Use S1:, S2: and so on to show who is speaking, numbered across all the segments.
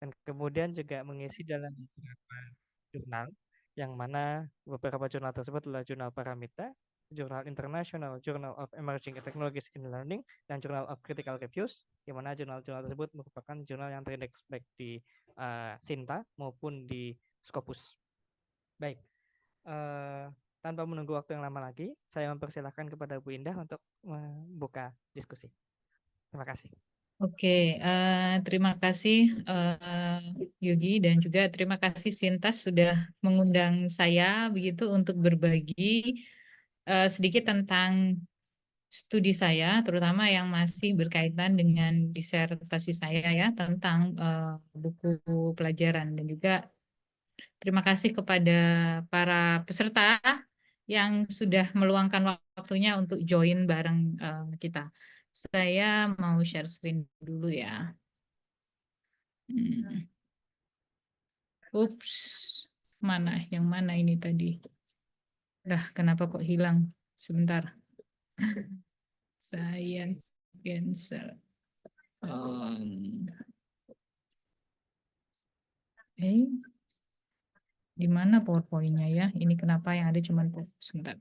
S1: dan kemudian juga mengisi dalam beberapa jurnal, yang mana beberapa jurnal tersebut adalah jurnal Paramita, jurnal International Journal of Emerging Technologies in Learning, dan Journal of Critical Reviews, di mana jurnal-jurnal tersebut merupakan jurnal yang terindeks baik di Sinta maupun di Scopus. Baik, tanpa menunggu waktu yang lama lagi, saya mempersilahkan kepada Bu Indah untuk membuka diskusi. Terima kasih.
S2: Oke, terima kasih Yogi dan juga terima kasih Sintas sudah mengundang saya begitu untuk berbagi sedikit tentang studi saya, terutama yang masih berkaitan dengan disertasi saya ya tentang buku pelajaran, dan juga terima kasih kepada para peserta yang sudah meluangkan waktunya untuk join bareng kita. Saya mau share screen dulu ya. Ups, yang mana ini tadi? Kenapa kok hilang? Sebentar. Saya cancel. Di mana PowerPoint-nya ya? Ini kenapa yang ada cuma sebentar.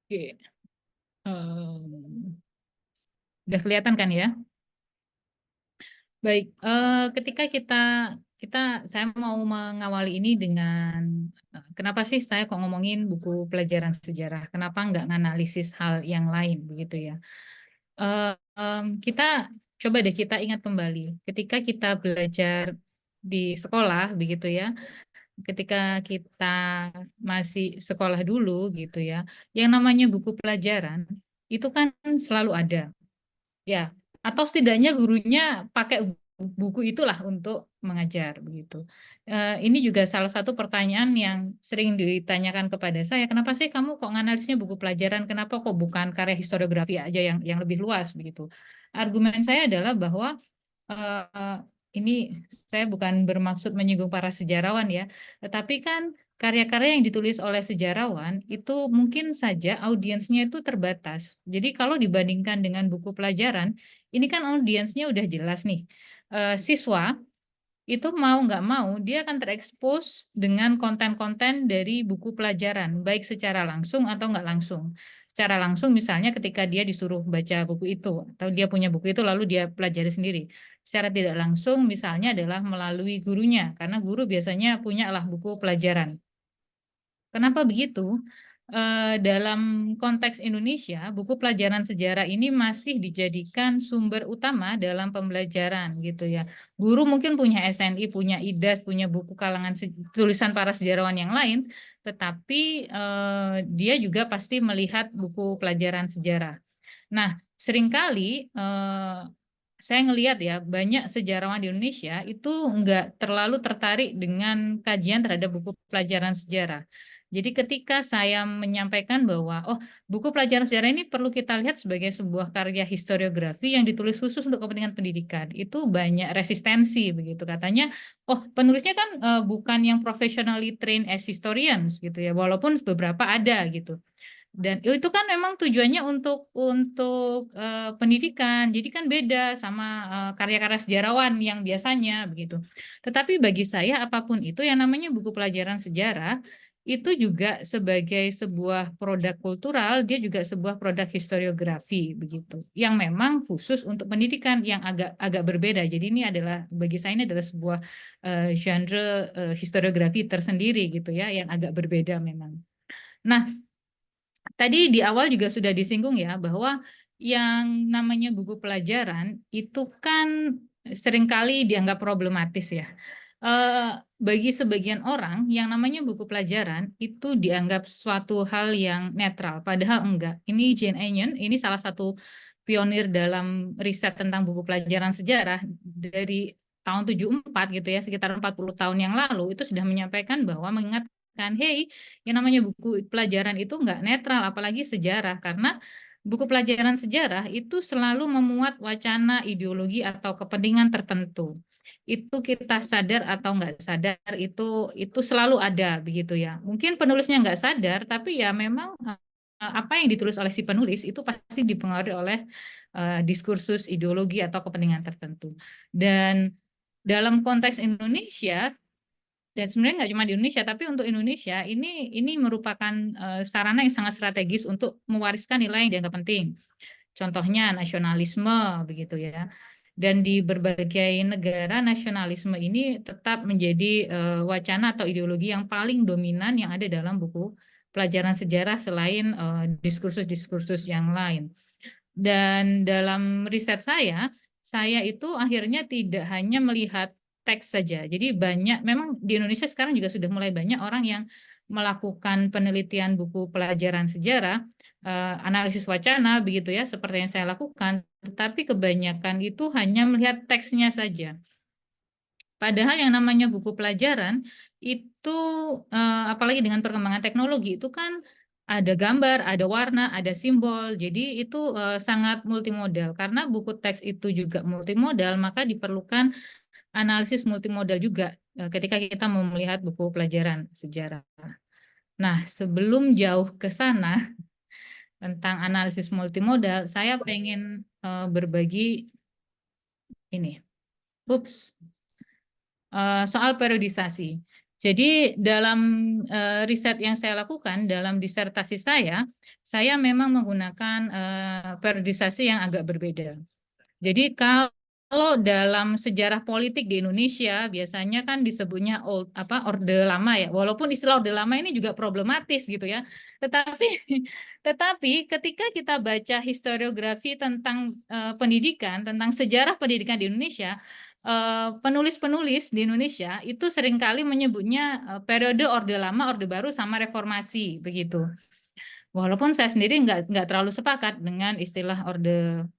S2: Oke. Udah kelihatan kan ya? Baik, ketika saya mau mengawali ini dengan kenapa sih saya kok ngomongin buku pelajaran sejarah? Kenapa nggak nganalisis hal yang lain begitu ya? Kita coba deh kita ingat kembali ketika kita belajar di sekolah begitu ya. Ketika kita masih sekolah dulu gitu ya, yang namanya buku pelajaran itu kan selalu ada. Ya, atau setidaknya gurunya pakai buku itulah untuk mengajar begitu. Ini juga salah satu pertanyaan yang sering ditanyakan kepada saya, kenapa sih kamu kok nganalisnya buku pelajaran, kenapa kok bukan karya historiografi aja yang lebih luas begitu. Argumen saya adalah bahwa ini saya bukan bermaksud menyinggung para sejarawan ya, tetapi kan karya-karya yang ditulis oleh sejarawan itu mungkin saja audiensnya itu terbatas. Jadi kalau dibandingkan dengan buku pelajaran, ini kan audiensnya udah jelas nih. Siswa itu mau nggak mau dia akan terekspos dengan konten-konten dari buku pelajaran, baik secara langsung atau nggak langsung. Secara langsung misalnya ketika dia disuruh baca buku itu, atau dia punya buku itu lalu dia pelajari sendiri. Secara tidak langsung misalnya adalah melalui gurunya, karena guru biasanya punya lah buku pelajaran. Kenapa begitu? Dalam konteks Indonesia, buku pelajaran sejarah ini masih dijadikan sumber utama dalam pembelajaran gitu ya. Guru mungkin punya SNI, punya IDAS, punya buku kalangan tulisan para sejarawan yang lain, tetapi dia juga pasti melihat buku pelajaran sejarah. Nah, seringkali saya ngelihat ya banyak sejarawan di Indonesia itu nggak terlalu tertarik dengan kajian terhadap buku pelajaran sejarah. Jadi ketika saya menyampaikan bahwa buku pelajaran sejarah ini perlu kita lihat sebagai sebuah karya historiografi yang ditulis khusus untuk kepentingan pendidikan, itu banyak resistensi begitu. Katanya, penulisnya kan bukan yang professionally trained as historians gitu ya, walaupun beberapa ada gitu. Dan itu kan memang tujuannya untuk pendidikan. Jadi kan beda sama karya-karya sejarawan yang biasanya begitu. Tetapi bagi saya apapun itu yang namanya buku pelajaran sejarah itu juga sebagai sebuah produk kultural, dia juga sebuah produk historiografi begitu. Yang memang khusus untuk pendidikan yang agak berbeda. Jadi ini adalah bagi saya ini adalah sebuah genre historiografi tersendiri gitu ya, yang agak berbeda memang. Nah, tadi di awal juga sudah disinggung ya bahwa yang namanya buku pelajaran itu kan seringkali dianggap problematis ya. Bagi sebagian orang yang namanya buku pelajaran itu dianggap suatu hal yang netral, padahal enggak. Ini Jane Onion, ini salah satu pionir dalam riset tentang buku pelajaran sejarah dari tahun 74 gitu ya, sekitar 40 tahun yang lalu itu sudah menyampaikan bahwa mengingat mengingatkan, hey, yang namanya buku pelajaran itu nggak netral, apalagi sejarah, karena buku pelajaran sejarah itu selalu memuat wacana, ideologi, atau kepentingan tertentu. Itu kita sadar atau nggak sadar, itu selalu ada, begitu ya. Mungkin penulisnya nggak sadar, tapi ya memang apa yang ditulis oleh si penulis itu pasti dipengaruhi oleh diskursus, ideologi, atau kepentingan tertentu. Dan dalam konteks Indonesia, dan sebenarnya nggak cuma di Indonesia, tapi untuk Indonesia ini merupakan sarana yang sangat strategis untuk mewariskan nilai yang dianggap penting. Contohnya nasionalisme, begitu ya. Dan di berbagai negara nasionalisme ini tetap menjadi wacana atau ideologi yang paling dominan yang ada dalam buku pelajaran sejarah selain diskursus-diskursus yang lain. Dan dalam riset saya itu akhirnya tidak hanya melihat teks saja. Jadi banyak, memang di Indonesia sekarang juga sudah mulai banyak orang yang melakukan penelitian buku pelajaran sejarah, analisis wacana, begitu ya, seperti yang saya lakukan. Tetapi kebanyakan itu hanya melihat teksnya saja. Padahal yang namanya buku pelajaran itu, apalagi dengan perkembangan teknologi, itu kan ada gambar, ada warna, ada simbol. Jadi itu sangat multimodal. Karena buku teks itu juga multimodal, maka diperlukan analisis multimodal juga ketika kita mau melihat buku pelajaran sejarah. Nah, sebelum jauh ke sana tentang analisis multimodal, saya pengen berbagi ini. Ups. Soal periodisasi. Jadi dalam riset yang saya lakukan dalam disertasi saya memang menggunakan periodisasi yang agak berbeda. Jadi kalau dalam sejarah politik di Indonesia biasanya kan disebutnya Orde Lama ya. Walaupun istilah Orde Lama ini juga problematis gitu ya. Tetapi tetapi ketika kita baca historiografi tentang pendidikan, tentang sejarah pendidikan di Indonesia, penulis-penulis di Indonesia itu seringkali menyebutnya periode Orde Lama, Orde Baru, sama Reformasi begitu. Walaupun saya sendiri nggak terlalu sepakat dengan istilah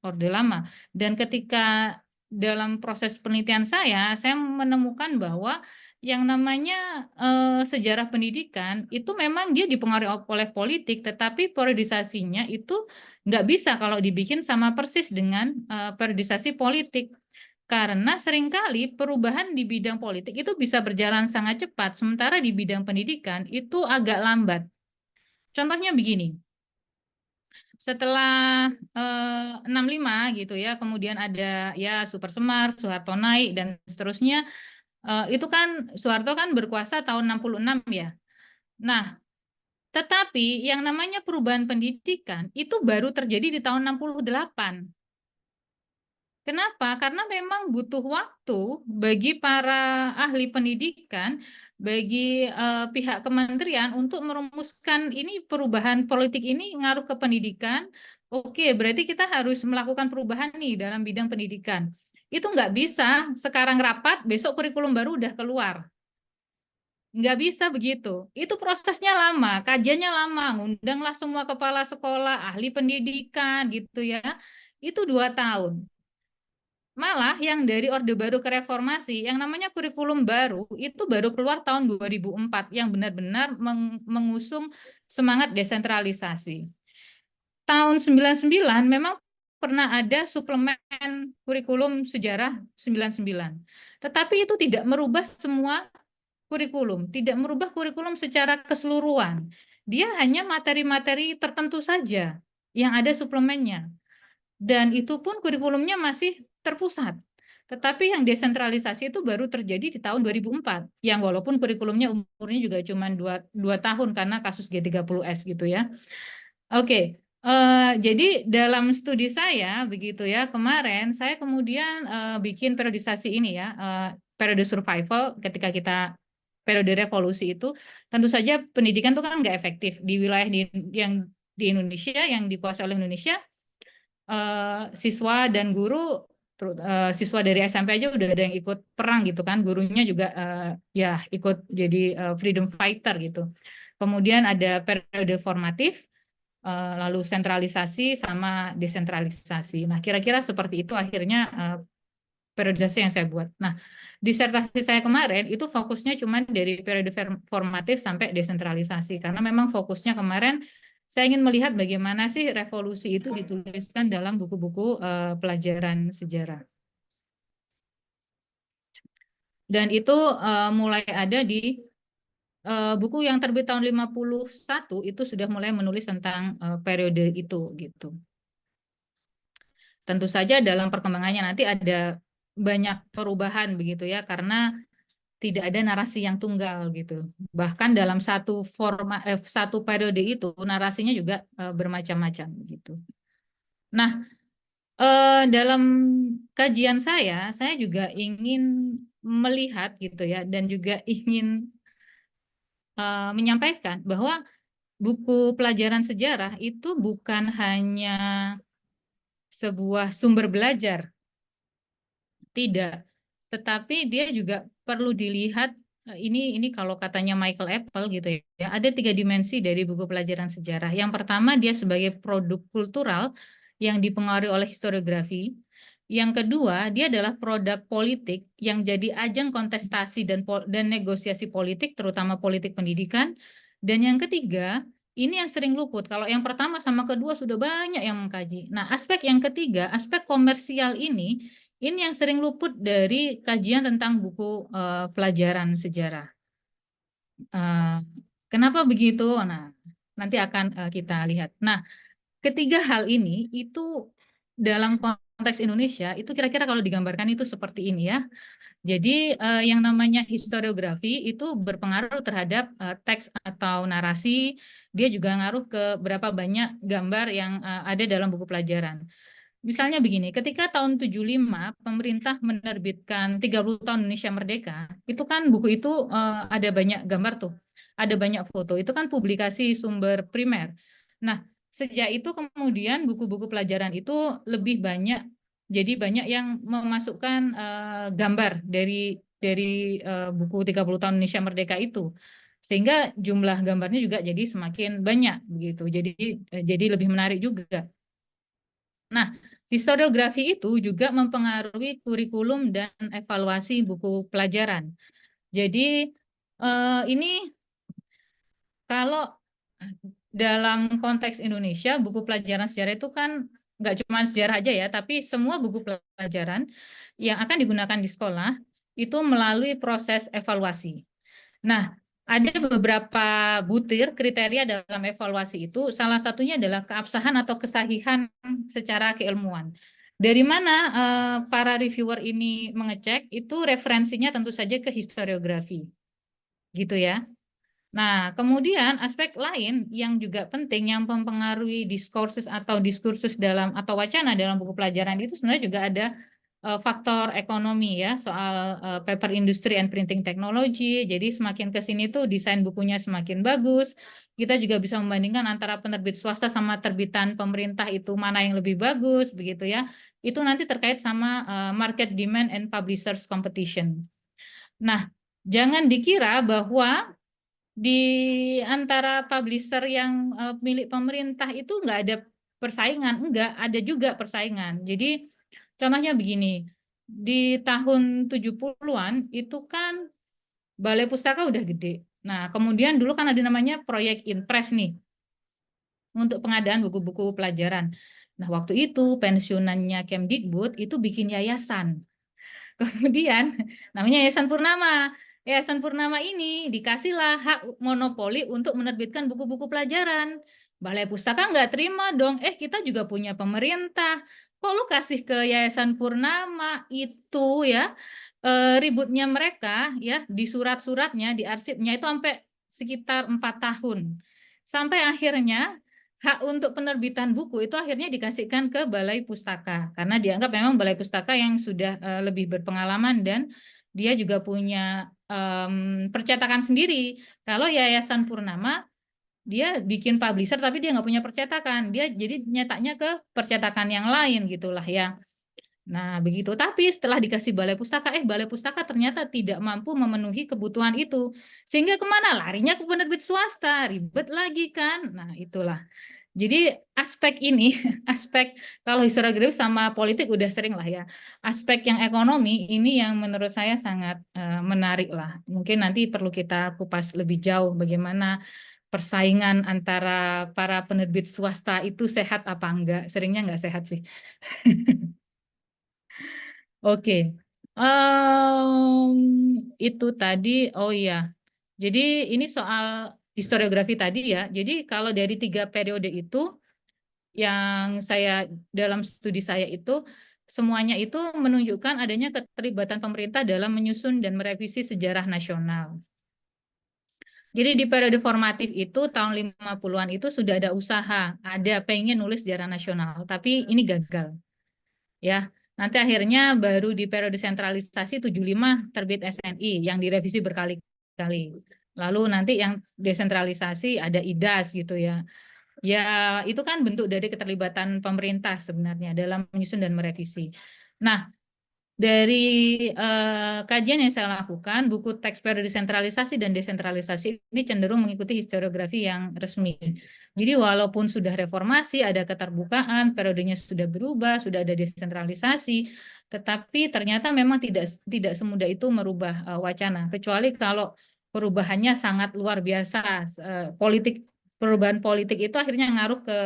S2: Orde Lama. Dan ketika dalam proses penelitian saya menemukan bahwa yang namanya sejarah pendidikan itu memang dia dipengaruhi oleh politik, tetapi periodisasinya itu nggak bisa kalau dibikin sama persis dengan periodisasi politik. Karena seringkali perubahan di bidang politik itu bisa berjalan sangat cepat, sementara di bidang pendidikan itu agak lambat. Contohnya begini, setelah 65 gitu ya, kemudian ada ya Super Semar, Soeharto naik, dan seterusnya, itu kan Soeharto kan berkuasa tahun 66 ya. Nah, tetapi yang namanya perubahan pendidikan itu baru terjadi di tahun 68. Kenapa? Karena memang butuh waktu bagi para ahli pendidikan, bagi pihak kementerian untuk merumuskan ini perubahan politik ini ngaruh ke pendidikan. Oke, berarti kita harus melakukan perubahan nih dalam bidang pendidikan. Itu nggak bisa sekarang rapat, besok kurikulum baru udah keluar. Nggak bisa begitu. Itu prosesnya lama, kajiannya lama, ngundanglah semua kepala sekolah, ahli pendidikan gitu ya. Itu 2 tahun. Malah yang dari Orde Baru ke Reformasi, yang namanya kurikulum baru, itu baru keluar tahun 2004, yang benar-benar mengusung semangat desentralisasi. Tahun 99 memang pernah ada suplemen kurikulum sejarah 99. Tetapi itu tidak merubah semua kurikulum, tidak merubah kurikulum secara keseluruhan. Dia hanya materi-materi tertentu saja yang ada suplemennya. Dan itu pun kurikulumnya masih terpusat. Tetapi yang desentralisasi itu baru terjadi di tahun 2004, yang walaupun kurikulumnya umurnya juga cuma 2 tahun karena kasus G30S gitu ya. Oke, jadi dalam studi saya begitu ya, kemarin saya kemudian bikin periodisasi ini ya, periode survival ketika kita periode revolusi itu, tentu saja pendidikan itu kan nggak efektif di wilayah yang di Indonesia, yang dikuasai oleh Indonesia. Siswa dan guru, siswa dari SMP aja udah ada yang ikut perang gitu kan, gurunya juga ya ikut jadi freedom fighter gitu. Kemudian ada periode formatif, lalu sentralisasi sama desentralisasi. Nah, kira-kira seperti itu akhirnya periodisasi yang saya buat. Nah, disertasi saya kemarin itu fokusnya cuma dari periode formatif sampai desentralisasi, karena memang fokusnya kemarin saya ingin melihat bagaimana sih revolusi itu dituliskan dalam buku-buku pelajaran sejarah. Dan itu mulai ada di buku yang terbit tahun 51 itu sudah mulai menulis tentang periode itu gitu. Tentu saja dalam perkembangannya nanti ada banyak perubahan begitu ya, karena tidak ada narasi yang tunggal gitu. Bahkan dalam satu periode itu narasinya juga bermacam-macam begitu. Nah, dalam kajian saya juga ingin melihat gitu ya, dan juga ingin menyampaikan bahwa buku pelajaran sejarah itu bukan hanya sebuah sumber belajar, tidak, tetapi dia juga perlu dilihat. Ini kalau katanya Michael Apple gitu ya, ada 3 dimensi dari buku pelajaran sejarah. Yang pertama, dia sebagai produk kultural yang dipengaruhi oleh historiografi. Yang kedua, dia adalah produk politik yang jadi ajang kontestasi dan negosiasi politik, terutama politik pendidikan. Dan yang ketiga, ini yang sering luput. Kalau yang pertama sama kedua sudah banyak yang mengkaji. Nah, aspek yang ketiga, aspek komersial ini yang sering luput dari kajian tentang buku pelajaran sejarah. Kenapa begitu? Nah, nanti akan kita lihat. Nah, ketiga hal ini itu dalam konteks Indonesia itu kira-kira kalau digambarkan itu seperti ini ya. Jadi yang namanya historiografi itu berpengaruh terhadap teks atau narasi. Dia juga ngaruh ke berapa banyak gambar yang ada dalam buku pelajaran. Misalnya begini, ketika tahun 75 pemerintah menerbitkan 30 tahun Indonesia Merdeka, itu kan buku itu ada banyak gambar tuh, ada banyak foto, itu kan publikasi sumber primer. Nah, sejak itu kemudian buku-buku pelajaran itu lebih banyak, jadi banyak yang memasukkan gambar dari buku 30 tahun Indonesia Merdeka itu. Sehingga jumlah gambarnya juga jadi semakin banyak begitu. Jadi lebih menarik juga. Nah, historiografi itu juga mempengaruhi kurikulum dan evaluasi buku pelajaran. Jadi ini kalau dalam konteks Indonesia, buku pelajaran sejarah itu kan nggak cuma sejarah aja ya, tapi semua buku pelajaran yang akan digunakan di sekolah itu melalui proses evaluasi. Nah, ada beberapa butir kriteria dalam evaluasi itu. Salah satunya adalah keabsahan atau kesahihan secara keilmuan. Dari mana para reviewer ini mengecek? Itu referensinya tentu saja ke historiografi, gitu ya. Nah, kemudian aspek lain yang juga penting yang mempengaruhi diskursus dalam atau wacana dalam buku pelajaran itu sebenarnya juga ada faktor ekonomi ya, soal paper industry and printing technology. Jadi semakin ke sini tuh desain bukunya semakin bagus. Kita juga bisa membandingkan antara penerbit swasta sama terbitan pemerintah itu mana yang lebih bagus begitu ya. Itu nanti terkait sama market demand and publishers competition. Nah, jangan dikira bahwa di antara publisher yang milik pemerintah itu nggak ada persaingan, enggak, ada juga persaingan. Jadi contohnya begini, di tahun 70-an itu kan Balai Pustaka udah gede. Nah, kemudian dulu kan ada namanya proyek Impres nih untuk pengadaan buku-buku pelajaran. Nah, waktu itu pensiunannya Kemdikbud itu bikin yayasan. Kemudian namanya Yayasan Purnama. Yayasan Purnama ini dikasihlah hak monopoli untuk menerbitkan buku-buku pelajaran. Balai Pustaka nggak terima dong. Kita juga punya pemerintah. Kok lu kasih ke Yayasan Purnama itu ya? Ributnya mereka ya di surat-suratnya, di arsipnya itu sampai sekitar 4 tahun. Sampai akhirnya hak untuk penerbitan buku itu akhirnya dikasihkan ke Balai Pustaka karena dianggap memang Balai Pustaka yang sudah lebih berpengalaman dan dia juga punya percetakan sendiri. Kalau Yayasan Purnama dia bikin publisher tapi dia nggak punya percetakan, dia jadi nyetaknya ke percetakan yang lain gitulah ya. Nah, begitu. Tapi setelah dikasih Balai Pustaka, Balai Pustaka ternyata tidak mampu memenuhi kebutuhan itu. Sehingga kemana? Larinya ke penerbit swasta. Ribet lagi kan? Nah, itulah. Jadi aspek ini, aspek kalau historiografi sama politik udah sering lah ya. Aspek yang ekonomi ini yang menurut saya sangat menarik lah. Mungkin nanti perlu kita kupas lebih jauh bagaimana persaingan antara para penerbit swasta itu sehat apa enggak. Seringnya enggak sehat sih. Oke. Itu tadi, oh iya. Jadi ini soal historiografi tadi ya. Jadi kalau dari 3 periode itu, yang saya dalam studi saya itu semuanya itu menunjukkan adanya keterlibatan pemerintah dalam menyusun dan merevisi sejarah nasional. Jadi di periode formatif itu tahun 50-an itu sudah ada usaha, ada pengen nulis sejarah nasional, tapi ini gagal. Ya, nanti akhirnya baru di periode sentralisasi 75 terbit SNI yang direvisi berkali-kali. Lalu nanti yang desentralisasi ada IDAS gitu ya. Ya, itu kan bentuk dari keterlibatan pemerintah sebenarnya dalam menyusun dan merevisi. Nah, dari kajian yang saya lakukan, buku teks periode desentralisasi dan desentralisasi ini cenderung mengikuti historiografi yang resmi. Jadi walaupun sudah reformasi, ada keterbukaan, periodenya sudah berubah, sudah ada desentralisasi, tetapi ternyata memang tidak semudah itu merubah wacana, kecuali kalau perubahannya sangat luar biasa. Perubahan politik itu akhirnya ngaruh ke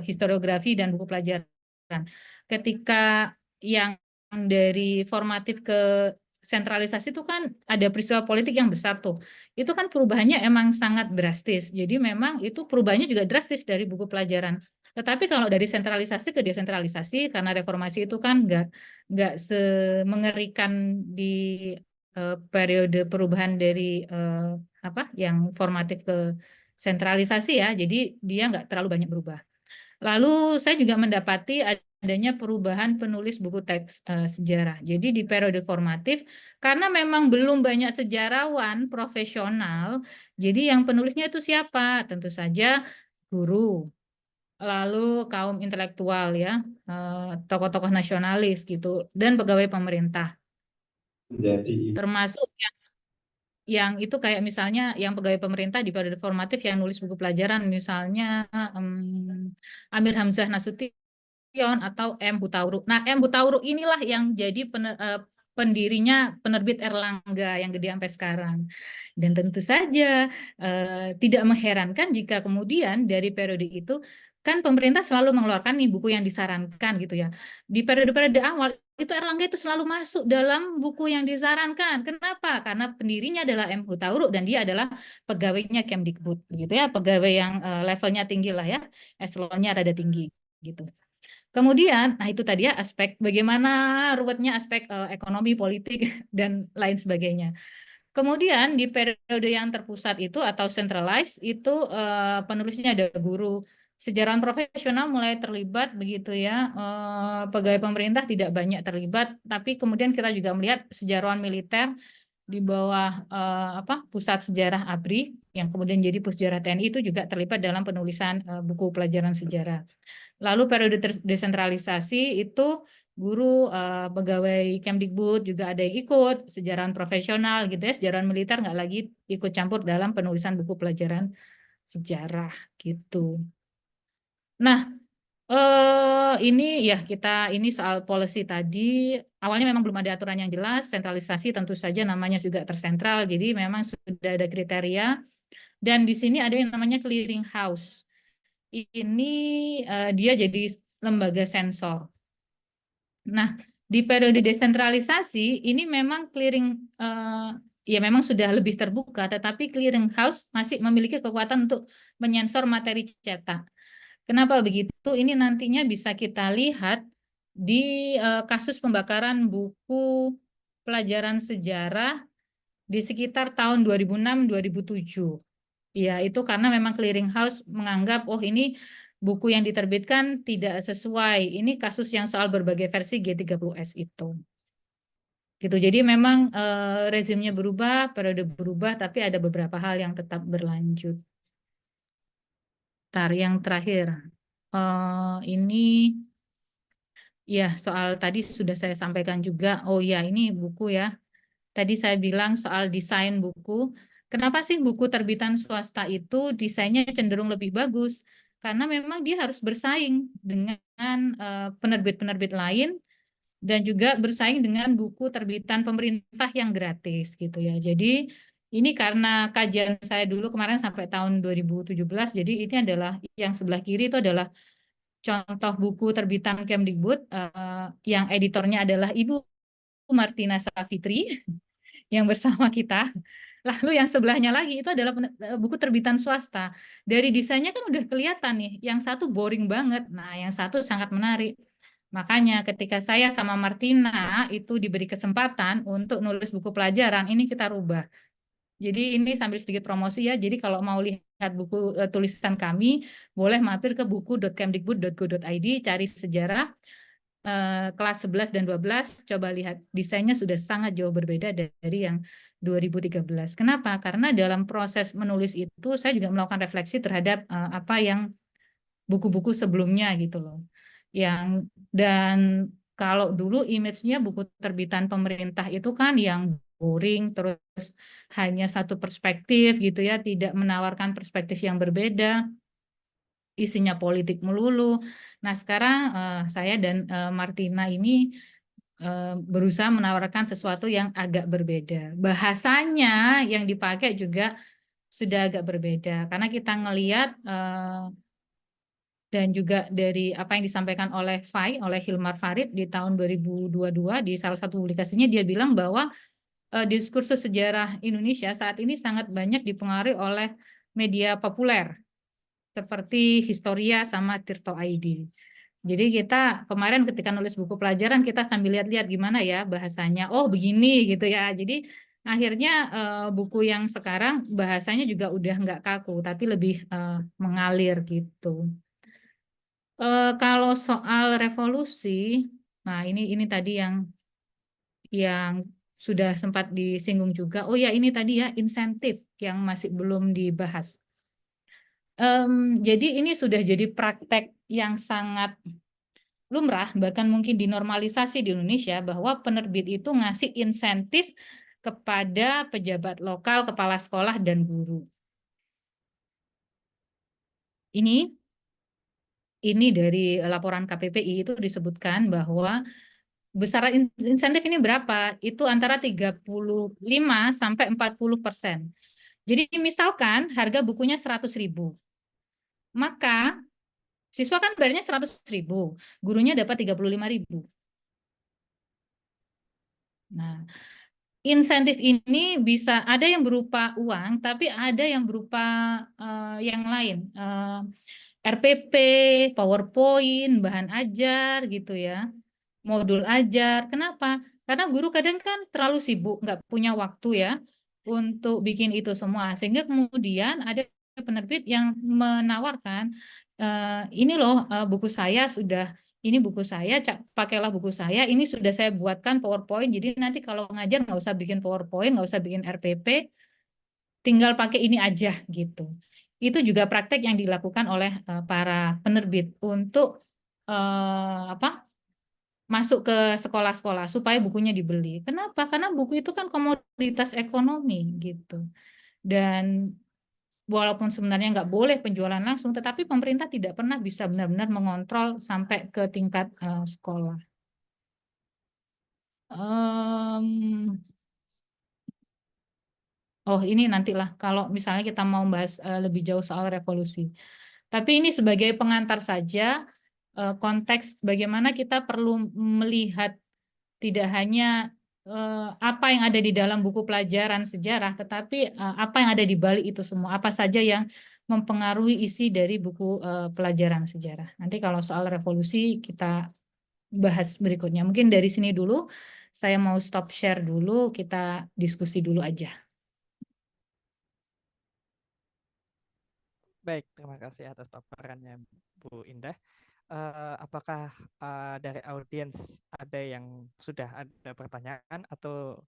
S2: historiografi dan buku pelajaran. Ketika yang dari formatif ke sentralisasi itu kan ada peristiwa politik yang besar tuh. Itu kan perubahannya emang sangat drastis. Jadi memang itu perubahannya juga drastis dari buku pelajaran. Tetapi kalau dari sentralisasi ke desentralisasi, karena reformasi itu kan nggak semengerikan di periode perubahan dari apa yang formatif ke sentralisasi ya. Jadi dia nggak terlalu banyak berubah. Lalu saya juga mendapati adanya perubahan penulis buku teks sejarah. Jadi di periode formatif, karena memang belum banyak sejarawan profesional, jadi yang penulisnya itu siapa? Tentu saja guru, lalu kaum intelektual ya, tokoh-tokoh nasionalis gitu, dan pegawai pemerintah. Termasuk yang itu kayak misalnya yang pegawai pemerintah di periode formatif yang nulis buku pelajaran, misalnya Amir Hamzah Nasution atau M. Hutauruk. Nah, M. Hutauruk inilah yang jadi pendirinya penerbit Erlangga yang gede sampai sekarang. Dan tentu saja tidak mengherankan jika kemudian dari periode itu kan pemerintah selalu mengeluarkan nih buku yang disarankan gitu ya. Di periode-periode awal itu Erlangga itu selalu masuk dalam buku yang disarankan. Kenapa? Karena pendirinya adalah M. Hutauruk dan dia adalah pegawainya Kemdikbud gitu ya, pegawai yang levelnya tinggi lah ya, eselonnya rada tinggi gitu. Kemudian, nah itu tadi ya aspek bagaimana ruwetnya aspek ekonomi, politik, dan lain sebagainya. Kemudian di periode yang terpusat itu atau centralized itu penulisnya ada guru. Sejarawan profesional mulai terlibat begitu ya. Pegawai pemerintah tidak banyak terlibat, tapi kemudian kita juga melihat sejarawan militer di bawah pusat sejarah ABRI yang kemudian jadi Pussejarah TNI itu juga terlibat dalam penulisan buku pelajaran sejarah. Lalu periode desentralisasi itu guru, pegawai Kemdikbud juga ada yang ikut, sejarawan profesional gitu ya, sejarawan militer nggak lagi ikut campur dalam penulisan buku pelajaran sejarah gitu. Nah, ini ya ini soal policy tadi, awalnya memang belum ada aturan yang jelas, sentralisasi tentu saja namanya juga tersentral, jadi memang sudah ada kriteria, dan di sini ada yang namanya clearing house. Ini dia jadi lembaga sensor. Nah, di periode desentralisasi ini memang ya memang sudah lebih terbuka, tetapi clearing house masih memiliki kekuatan untuk menyensor materi cetak. Kenapa begitu? Ini nantinya bisa kita lihat di kasus pembakaran buku pelajaran sejarah di sekitar tahun 2006-2007. Ya, itu karena memang clearing house menganggap, oh ini buku yang diterbitkan tidak sesuai. Ini kasus yang soal berbagai versi G30S itu. Gitu. Jadi memang rezimnya berubah, periode berubah, tapi ada beberapa hal yang tetap berlanjut. Yang terakhir, ini ya soal tadi sudah saya sampaikan juga. Oh ya, ini buku ya. Tadi saya bilang soal desain buku. Kenapa sih buku terbitan swasta itu desainnya cenderung lebih bagus? karena memang dia harus bersaing dengan penerbit-penerbit lain dan juga bersaing dengan buku terbitan pemerintah yang gratis gitu ya. Jadi ini karena kajian saya dulu kemarin sampai tahun 2017, jadi ini adalah yang sebelah kiri itu adalah contoh buku terbitan Kemdikbud yang editornya adalah Ibu Martina Savitri yang bersama kita. Lalu yang sebelahnya lagi itu adalah buku terbitan swasta. Dari desainnya kan udah kelihatan nih, yang satu boring banget, nah yang satu sangat menarik. Makanya ketika saya sama Martina itu diberi kesempatan untuk nulis buku pelajaran, ini kita rubah. Jadi ini sambil sedikit promosi ya. Jadi kalau mau lihat buku tulisan kami, boleh mampir ke buku.kemdikbud.go.id, cari sejarah kelas 11 dan 12, coba lihat desainnya sudah sangat jauh berbeda dari yang 2013. Kenapa? Karena dalam proses menulis itu saya juga melakukan refleksi terhadap apa yang buku-buku sebelumnya gitu loh. Dan kalau dulu image-nya buku terbitan pemerintah itu kan yang boring, terus hanya satu perspektif gitu ya, tidak menawarkan perspektif yang berbeda, isinya politik melulu. Nah, sekarang saya dan Martina ini berusaha menawarkan sesuatu yang agak berbeda. Bahasanya yang dipakai juga sudah agak berbeda karena kita ngelihat dan juga dari apa yang disampaikan oleh oleh Hilmar Farid di tahun 2022 di salah satu publikasinya dia bilang bahwa diskursus sejarah Indonesia saat ini sangat banyak dipengaruhi oleh media populer seperti Historia sama Tirto ID. Jadi kita kemarin ketika nulis buku pelajaran kita sambil lihat-lihat gimana ya bahasanya. Oh begini gitu ya. Jadi akhirnya buku yang sekarang bahasanya juga udah nggak kaku tapi lebih mengalir gitu. Kalau soal revolusi, nah ini tadi yang sudah sempat disinggung juga. Oh ya ini tadi ya insentif yang masih belum dibahas. Jadi ini sudah jadi praktek yang sangat lumrah, bahkan mungkin dinormalisasi di Indonesia bahwa penerbit itu ngasih insentif kepada pejabat lokal, kepala sekolah, dan guru. Ini dari laporan KPPI itu disebutkan bahwa besaran insentif ini berapa? Itu antara 35 sampai 40%. Jadi misalkan harga bukunya 100.000, maka siswa kan bayarnya 100.000, gurunya dapat 35.000. Nah, insentif ini bisa ada yang berupa uang, tapi ada yang berupa yang lain. RPP, PowerPoint, bahan ajar gitu ya, modul ajar. Kenapa? Karena guru kadang kan terlalu sibuk, nggak punya waktu ya untuk bikin itu semua. Sehingga kemudian ada penerbit yang menawarkan, ini loh buku saya sudah, ini buku saya, pakailah buku saya, ini sudah saya buatkan PowerPoint, jadi nanti kalau ngajar nggak usah bikin PowerPoint, nggak usah bikin RPP, tinggal pakai ini aja gitu. Itu juga praktek yang dilakukan oleh para penerbit untuk apa masuk ke sekolah-sekolah supaya bukunya dibeli. Kenapa? Karena buku itu kan komoditas ekonomi gitu. Dan walaupun sebenarnya nggak boleh penjualan langsung, tetapi pemerintah tidak pernah bisa benar-benar mengontrol sampai ke tingkat sekolah. Em, oh ini nantilah kalau misalnya kita mau bahas lebih jauh soal revolusi. Tapi ini sebagai pengantar saja konteks bagaimana kita perlu melihat tidak hanya apa yang ada di dalam buku pelajaran sejarah, tetapi apa yang ada di balik itu semua, apa saja yang mempengaruhi isi dari buku pelajaran sejarah. Nanti kalau soal revolusi kita bahas berikutnya. Mungkin dari sini dulu, saya mau stop share dulu, kita diskusi dulu aja.
S1: Baik, terima kasih atas paparannya Bu Indah. Apakah dari audiens ada yang sudah ada pertanyaan atau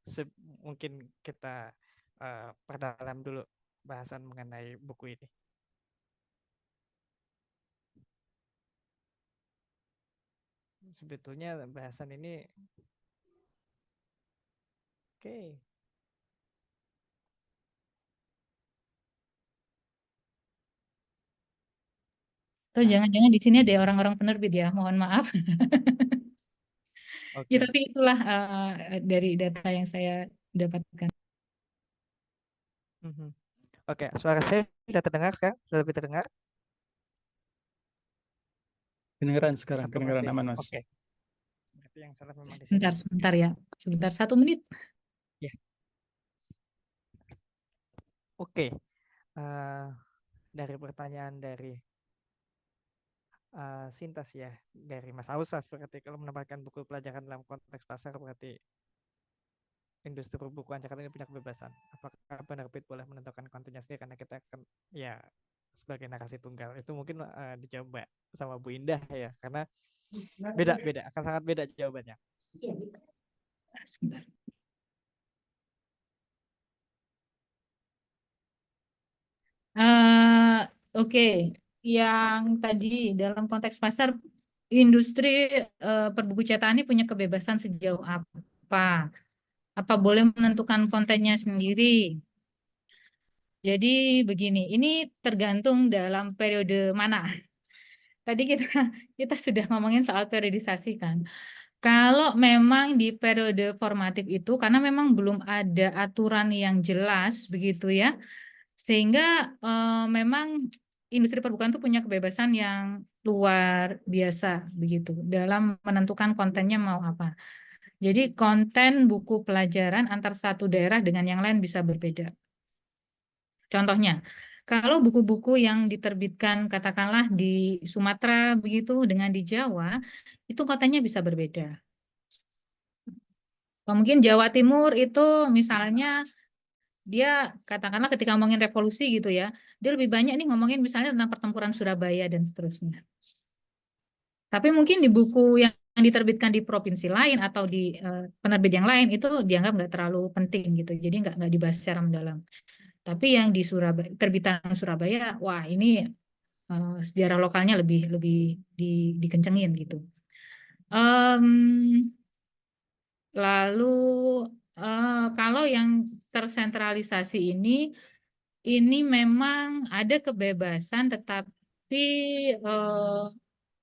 S1: mungkin kita perdalam dulu bahasan mengenai buku ini? Sebetulnya bahasan ini oke.
S2: Atau jangan-jangan di sini ada orang-orang penerbit ya, mohon maaf. Ya,
S1: Oke.
S2: tapi itulah dari data yang saya dapatkan.
S1: Mhm. Oke, suara saya sudah terdengar sekarang? Sudah lebih terdengar?
S3: Kedengeran sekarang,
S1: Atau
S3: kedengeran
S1: masih?
S3: aman, Mas.
S1: Oke. Berarti yang salah memang di sini.
S2: Sebentar ya. Sebentar, 1 menit.
S1: Ya. Oke. Dari pertanyaan dari Sintas ya, dari Mas Ausaf, berarti kalau menambahkan buku pelajaran dalam konteks pasar berarti industri perbukuan Jakarta ini punya kebebasan. Apakah penerbit boleh menentukan kontennya sendiri karena kita kan ya sebagai narasi tunggal itu mungkin dicoba sama Bu Indah ya, karena beda akan sangat beda jawabannya.
S2: Sebentar. Oke, yang tadi dalam konteks pasar industri perbuku cetakan ini punya kebebasan sejauh apa? Apa boleh menentukan kontennya sendiri? Jadi begini, ini tergantung dalam periode mana. Tadi kita sudah ngomongin soal periodisasi kan. Kalau memang di periode formatif itu, karena memang belum ada aturan yang jelas begitu ya, sehingga memang industri perbukuan itu punya kebebasan yang luar biasa begitu dalam menentukan kontennya mau apa. Jadi konten buku pelajaran antar satu daerah dengan yang lain bisa berbeda. Contohnya, kalau buku-buku yang diterbitkan katakanlah di Sumatera begitu dengan di Jawa, itu kontennya bisa berbeda. Mungkin Jawa Timur itu misalnya dia katakanlah ketika ngomongin revolusi gitu ya, dia lebih banyak nih ngomongin misalnya tentang pertempuran Surabaya dan seterusnya. Tapi mungkin di buku yang diterbitkan di provinsi lain atau di penerbit yang lain itu dianggap nggak terlalu penting gitu, jadi nggak dibahas secara mendalam. Tapi yang di Surabaya, terbitan Surabaya, wah ini sejarah lokalnya lebih lebih dikencengin gitu. Lalu kalau yang tersentralisasi ini memang ada kebebasan, tetapi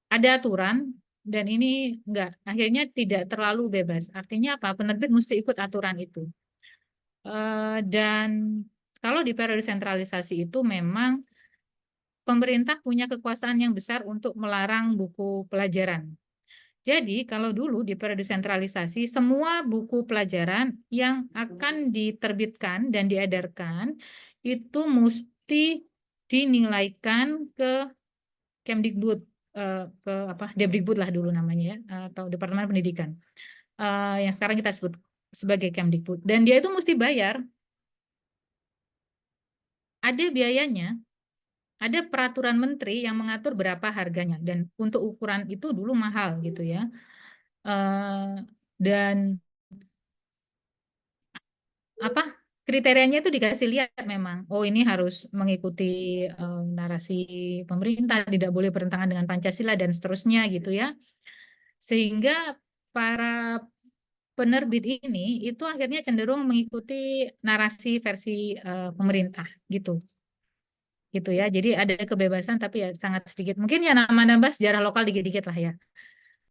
S2: ada aturan dan ini enggak, akhirnya tidak terlalu bebas. Artinya apa? Penerbit mesti ikut aturan itu. Dan kalau di periode sentralisasi itu memang pemerintah punya kekuasaan yang besar untuk melarang buku pelajaran. Jadi, kalau dulu di periode sentralisasi, semua buku pelajaran yang akan diterbitkan dan diedarkan itu mesti dinilaikan ke Kemdikbud, ke apa Depdikbud lah dulu namanya ya, atau Departemen Pendidikan, yang sekarang kita sebut sebagai Kemdikbud. Dan dia itu mesti bayar, ada biayanya. Ada peraturan menteri yang mengatur berapa harganya dan untuk ukuran itu dulu mahal gitu ya. Dan apa kriterianya itu dikasih lihat memang. Oh ini harus mengikuti narasi pemerintah, tidak boleh bertentangan dengan Pancasila dan seterusnya gitu ya. Sehingga para penerbit ini itu akhirnya cenderung mengikuti narasi versi pemerintah gitu. Gitu ya. Jadi ada kebebasan tapi ya sangat sedikit. Mungkin ya nambah-nambah sejarah lokal dikit-dikit lah ya.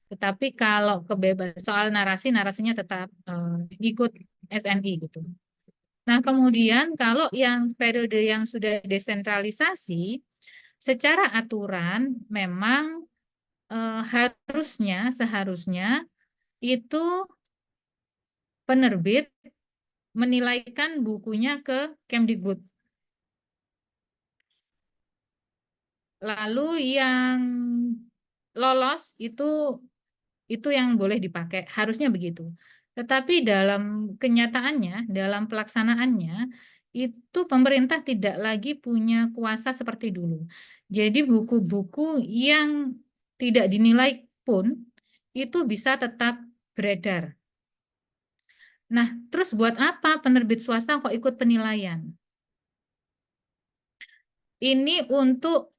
S2: Tetapi kalau kebebasan soal narasinya tetap ikut SNI gitu. Nah, kemudian kalau yang periode yang sudah desentralisasi, secara aturan memang seharusnya itu penerbit menilaikan bukunya ke Kemdikbud. Lalu yang lolos itu yang boleh dipakai, harusnya begitu. Tetapi dalam kenyataannya, dalam pelaksanaannya, itu pemerintah tidak lagi punya kuasa seperti dulu. Jadi buku-buku yang tidak dinilai pun itu bisa tetap beredar. Nah, terus buat apa penerbit swasta kok ikut penilaian? Ini untuk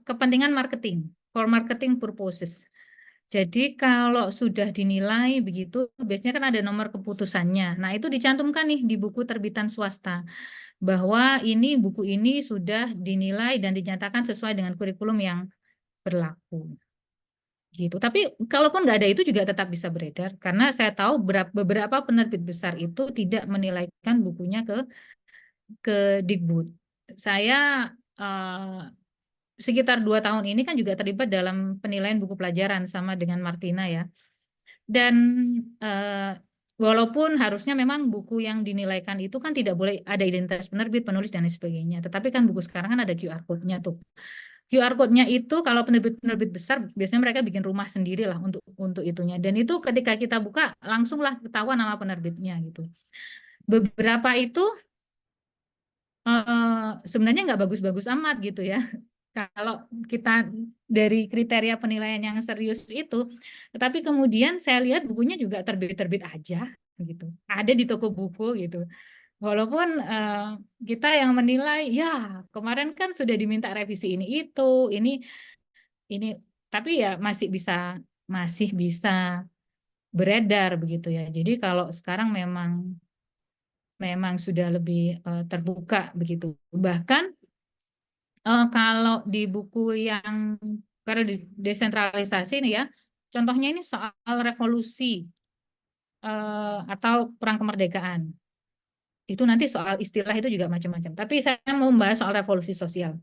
S2: kepentingan marketing, for marketing purposes. Jadi kalau sudah dinilai begitu, biasanya kan ada nomor keputusannya. Nah, itu dicantumkan nih di buku terbitan swasta bahwa buku ini sudah dinilai dan dinyatakan sesuai dengan kurikulum yang berlaku gitu. Tapi kalaupun nggak ada itu juga tetap bisa beredar karena saya tahu beberapa penerbit besar itu tidak menilaikan bukunya ke Dikbud. Saya sekitar 2 tahun ini kan juga terlibat dalam penilaian buku pelajaran sama dengan Martina ya. Dan walaupun harusnya memang buku yang dinilaikan itu kan tidak boleh ada identitas penerbit, penulis dan lain sebagainya. Tetapi kan buku sekarang kan ada QR code-nya tuh. QR code-nya itu kalau penerbit-penerbit besar biasanya mereka bikin rumah sendiri lah untuk itunya. Dan itu ketika kita buka langsunglah ketahuan nama penerbitnya gitu. Beberapa itu sebenarnya nggak bagus-bagus amat gitu ya. Kalau kita dari kriteria penilaian yang serius itu, tetapi kemudian saya lihat bukunya juga terbit-terbit aja gitu. Ada di toko buku gitu. Walaupun kita yang menilai, ya kemarin kan sudah diminta revisi ini, tapi ya masih bisa beredar begitu ya. Jadi kalau sekarang memang sudah lebih terbuka begitu. Bahkan kalau di buku yang pada desentralisasi ini ya, contohnya ini soal revolusi atau perang kemerdekaan. Itu nanti soal istilah itu juga macam-macam. Tapi saya mau membahas soal revolusi sosial.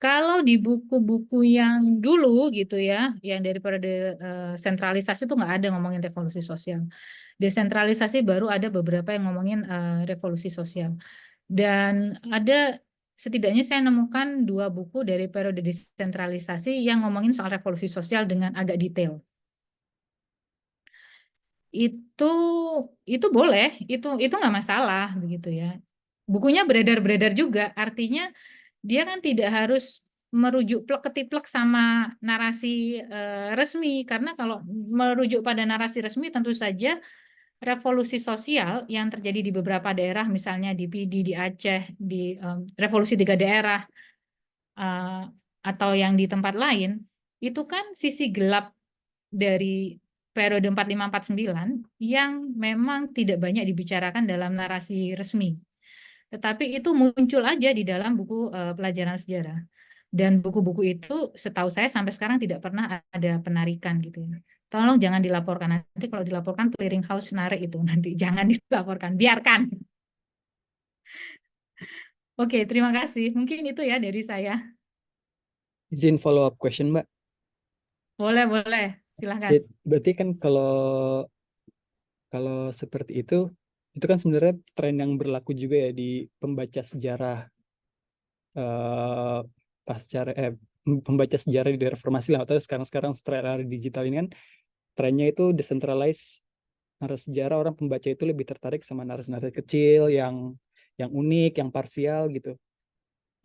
S2: Kalau di buku-buku yang dulu gitu ya, yang dari periode sentralisasi itu nggak ada ngomongin revolusi sosial. Desentralisasi baru ada beberapa yang ngomongin revolusi sosial. Dan ada setidaknya saya nemukan 2 buku dari periode desentralisasi yang ngomongin soal revolusi sosial dengan agak detail. Itu boleh, itu nggak masalah begitu ya. Bukunya beredar-beredar juga, artinya dia kan tidak harus merujuk plek-ketiplek sama narasi resmi, karena kalau merujuk pada narasi resmi tentu saja revolusi sosial yang terjadi di beberapa daerah, misalnya di PD, di Aceh, di revolusi 3 daerah, atau yang di tempat lain, itu kan sisi gelap dari periode 45-49 yang memang tidak banyak dibicarakan dalam narasi resmi. Tetapi itu muncul aja di dalam buku pelajaran sejarah. Dan buku-buku itu setahu saya sampai sekarang tidak pernah ada penarikan gitu ya. Tolong jangan dilaporkan, nanti kalau dilaporkan clearing house narik itu nanti jangan dilaporkan, biarkan. Oke, terima kasih. Mungkin itu ya dari saya.
S3: Izin follow up question, Mbak.
S2: Boleh, silahkan.
S3: Berarti kan kalau seperti itu kan sebenarnya tren yang berlaku juga ya di pembaca sejarah pembaca sejarah di reformasi lah, atau sekarang setelah digital ini kan trennya itu decentralized narasi sejarah. Orang pembaca itu lebih tertarik sama narasi-narasi kecil yang unik, yang parsial gitu.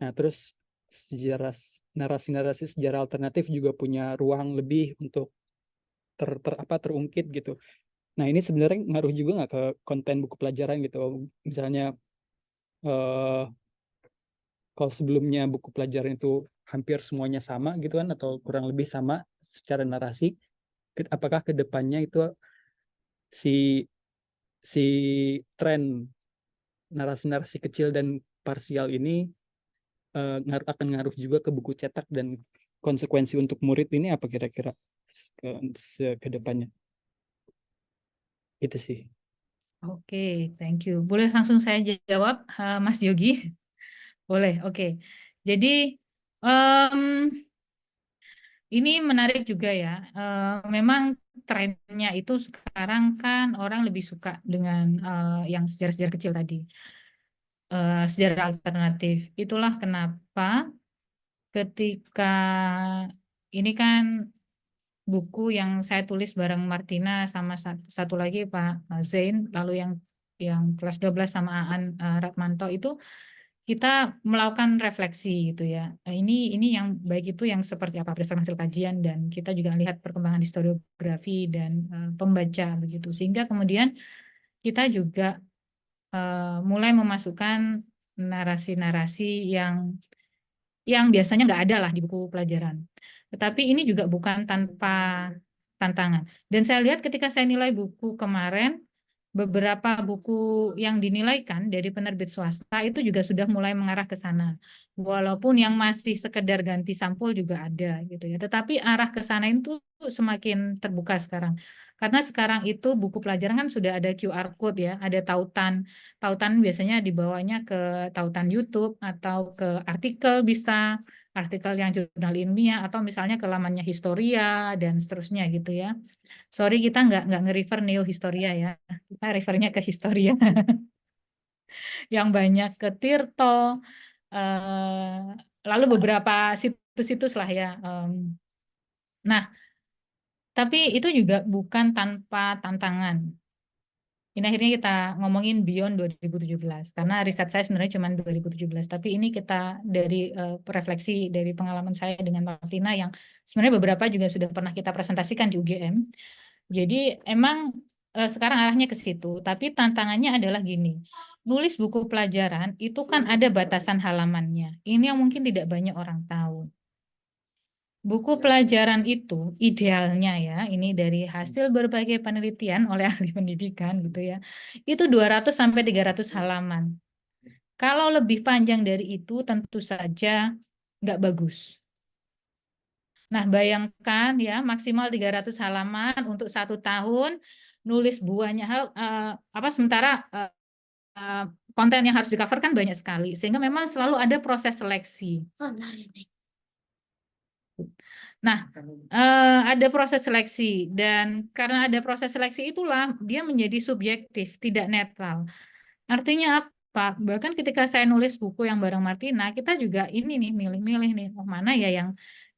S3: Nah, terus narasi-narasi sejarah alternatif juga punya ruang lebih untuk terungkit gitu. Nah, ini sebenarnya ngaruh juga nggak ke konten buku pelajaran gitu? Misalnya kalau sebelumnya buku pelajaran itu hampir semuanya sama gitu kan, atau kurang lebih sama secara narasi, apakah ke depannya itu si tren narasi-narasi kecil dan parsial ini akan ngaruh juga ke buku cetak, dan konsekuensi untuk murid ini apa kira-kira ke depannya? Itu sih.
S2: Oke, thank you. Boleh langsung saya jawab, Mas Yogi? Boleh, oke. Jadi, ini menarik juga ya. Memang trennya itu sekarang kan orang lebih suka dengan yang sejarah-sejarah kecil tadi, sejarah alternatif. Itulah kenapa ketika ini kan buku yang saya tulis bareng Martina sama satu lagi Pak Zain, lalu yang kelas 12 sama Aan Ratmanto itu kita melakukan refleksi gitu ya. Ini yang baik itu yang seperti apa berdasarkan hasil kajian, dan kita juga lihat perkembangan historiografi dan pembaca begitu. Sehingga kemudian kita juga mulai memasukkan narasi-narasi yang biasanya nggak ada lah di buku pelajaran. Tetapi ini juga bukan tanpa tantangan. Dan saya lihat ketika saya nilai buku kemarin, beberapa buku yang dinilaikan dari penerbit swasta itu juga sudah mulai mengarah ke sana. Walaupun yang masih sekedar ganti sampul juga ada gitu ya. Tetapi arah ke sana itu semakin terbuka sekarang. Karena sekarang itu buku pelajaran kan sudah ada QR code ya, ada tautan. Tautan biasanya dibawanya ke tautan YouTube atau ke artikel bisa, artikel yang jurnal ilmiah atau misalnya ke lamannya Historia dan seterusnya gitu ya. Sorry kita nggak nge-refer Neo Historia ya, kita refernya ke Historia yang banyak ke Tirto, lalu beberapa situs-situs lah ya. Nah, tapi itu juga bukan tanpa tantangan. Ini akhirnya kita ngomongin beyond 2017, karena riset saya sebenarnya cuma 2017, tapi ini kita dari refleksi dari pengalaman saya dengan Martina yang sebenarnya beberapa juga sudah pernah kita presentasikan di UGM. Jadi emang sekarang arahnya ke situ, tapi tantangannya adalah gini, nulis buku pelajaran itu kan ada batasan halamannya. Ini yang mungkin tidak banyak orang tahu. Buku pelajaran itu idealnya ya, ini dari hasil berbagai penelitian oleh ahli pendidikan gitu ya, itu 200 sampai 300 halaman. Kalau lebih panjang dari itu tentu saja nggak bagus. Nah, bayangkan ya maksimal 300 halaman untuk 1 tahun, nulis banyak hal, sementara konten yang harus di-cover kan banyak sekali, sehingga memang selalu ada proses seleksi. Nah, ada proses seleksi, dan karena ada proses seleksi itulah dia menjadi subjektif, tidak netral. Artinya apa? Bahkan ketika saya nulis buku yang bareng Martina, kita juga ini nih milih-milih nih, oh mana ya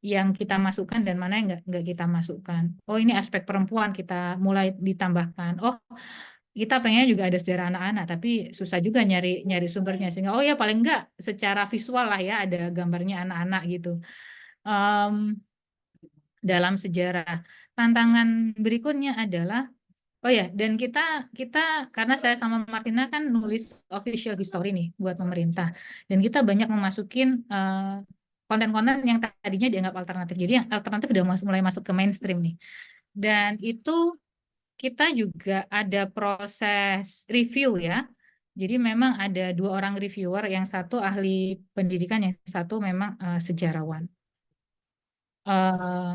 S2: yang kita masukkan dan mana yang nggak kita masukkan. Oh ini aspek perempuan kita mulai ditambahkan. Oh kita pengennya juga ada sejarah anak-anak, tapi susah juga nyari sumbernya, sehingga oh ya paling enggak secara visual lah ya ada gambarnya anak-anak gitu. Dalam sejarah. Tantangan berikutnya adalah oh ya, dan kita karena saya sama Martina kan nulis official history nih buat pemerintah, dan kita banyak memasukin konten-konten yang tadinya dianggap alternatif. Jadi yang alternatif udah mulai masuk ke mainstream nih. Dan itu kita juga ada proses review ya. Jadi memang ada 2 orang reviewer, yang satu ahli pendidikan, yang satu memang sejarawan.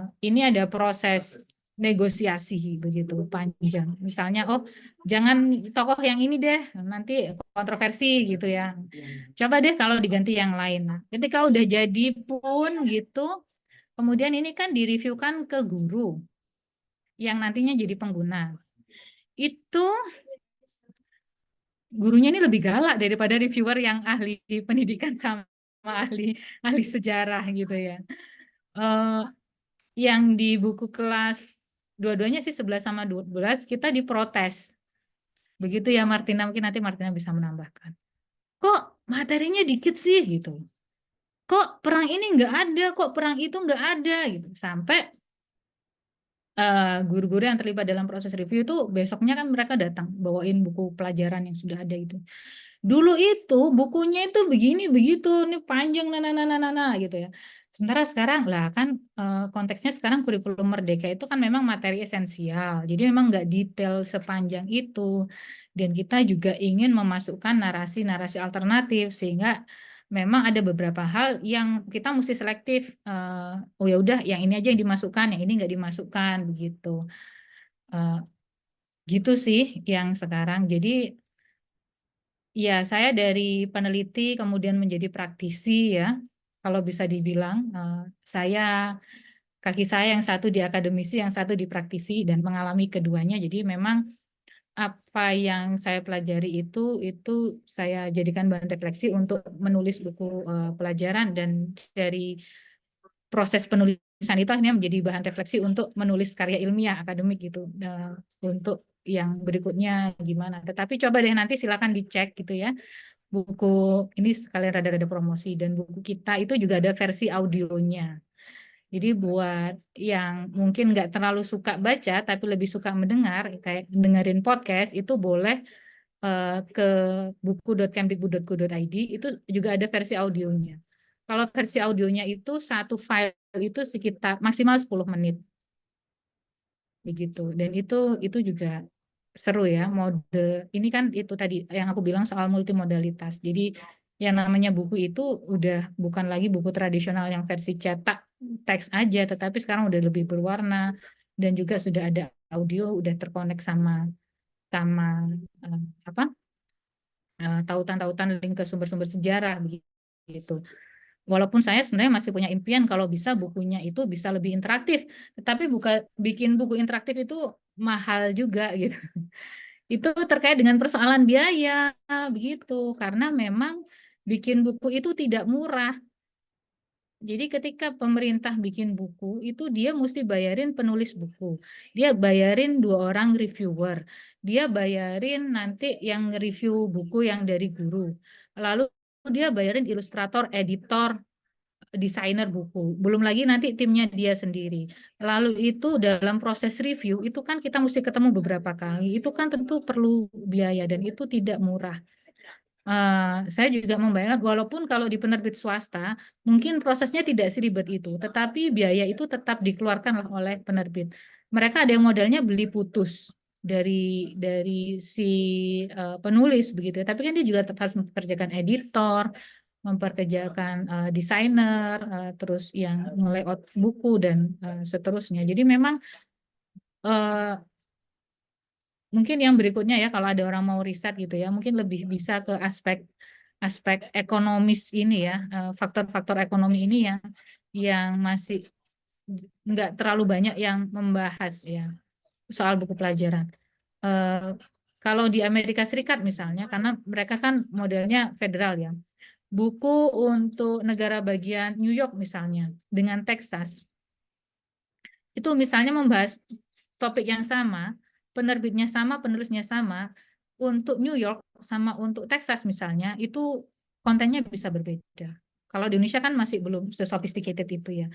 S2: Ini ada proses negosiasi begitu panjang. Misalnya, oh jangan tokoh yang ini deh, nanti kontroversi gitu ya. Coba deh kalau diganti yang lain. Nah, ketika udah jadi pun gitu, kemudian ini kan direviewkan ke guru yang nantinya jadi pengguna. Itu gurunya ini lebih galak daripada reviewer yang ahli pendidikan sama ahli sejarah gitu ya. Yang di buku kelas dua-duanya sih 11 sama 12 kita diprotes. Begitu ya Martina, mungkin nanti Martina bisa menambahkan. Kok materinya dikit sih gitu. Kok perang ini nggak ada, kok perang itu nggak ada gitu. Sampai guru-guru yang terlibat dalam proses review itu besoknya kan mereka datang bawain buku pelajaran yang sudah ada itu. Dulu itu bukunya itu begini begitu, ini panjang gitu ya. Sementara sekarang lah kan konteksnya sekarang kurikulum merdeka itu kan memang materi esensial. Jadi memang nggak detail sepanjang itu. Dan kita juga ingin memasukkan narasi-narasi alternatif sehingga memang ada beberapa hal yang kita mesti selektif. Oh ya udah, yang ini aja yang dimasukkan, yang ini nggak dimasukkan begitu. Gitu sih yang sekarang. Jadi ya saya dari peneliti kemudian menjadi praktisi ya. Kalau bisa dibilang, kaki saya yang satu di akademisi, yang satu di praktisi, dan mengalami keduanya. Jadi memang apa yang saya pelajari itu saya jadikan bahan refleksi untuk menulis buku pelajaran, dan dari proses penulisan itu akhirnya menjadi bahan refleksi untuk menulis karya ilmiah akademik gitu. Untuk yang berikutnya gimana. Tetapi coba deh nanti silakan dicek gitu ya. Buku ini sekalian rada-rada promosi, dan buku kita itu juga ada versi audionya. Jadi buat yang mungkin nggak terlalu suka baca tapi lebih suka mendengar, kayak dengerin podcast, itu boleh ke buku.kemdikbud.go.id, itu juga ada versi audionya. Kalau versi audionya itu satu file itu sekitar maksimal 10 menit. Begitu. Dan itu juga seru ya mode. Ini kan itu tadi yang aku bilang soal multimodalitas. Jadi yang namanya buku itu udah bukan lagi buku tradisional yang versi cetak teks aja, tetapi sekarang udah lebih berwarna dan juga sudah ada audio, udah terkonek sama apa tautan-tautan link ke sumber-sumber sejarah begitu. Walaupun saya sebenarnya masih punya impian kalau bisa bukunya itu bisa lebih interaktif, tetapi bikin buku interaktif itu mahal juga gitu. Itu terkait dengan persoalan biaya begitu, karena memang bikin buku itu tidak murah. Jadi ketika pemerintah bikin buku itu dia mesti bayarin penulis buku, dia bayarin 2 orang reviewer, dia bayarin nanti yang review buku yang dari guru, lalu dia bayarin ilustrator, editor, desainer buku, belum lagi nanti timnya dia sendiri. Lalu itu dalam proses review itu kan kita mesti ketemu beberapa kali, itu kan tentu perlu biaya dan itu tidak murah. Saya juga membayangkan walaupun kalau di penerbit swasta mungkin prosesnya tidak seribet itu, tetapi biaya itu tetap dikeluarkan oleh penerbit. Mereka ada yang modalnya beli putus dari si penulis begitu ya. Tapi kan dia juga harus mempekerjakan editor, memperkerjakan desainer, terus yang nge-layout buku dan seterusnya. Jadi memang mungkin yang berikutnya ya kalau ada orang mau riset gitu ya, mungkin lebih bisa ke aspek ekonomis ini ya, faktor-faktor ekonomi ini yang masih nggak terlalu banyak yang membahas ya soal buku pelajaran. Kalau di Amerika Serikat misalnya, karena mereka kan modelnya federal ya, buku untuk negara bagian New York misalnya dengan Texas itu misalnya membahas topik yang sama, penerbitnya sama, penulisnya sama, untuk New York sama untuk Texas misalnya, itu kontennya bisa berbeda. Kalau di Indonesia kan masih belum sesophisticated itu ya.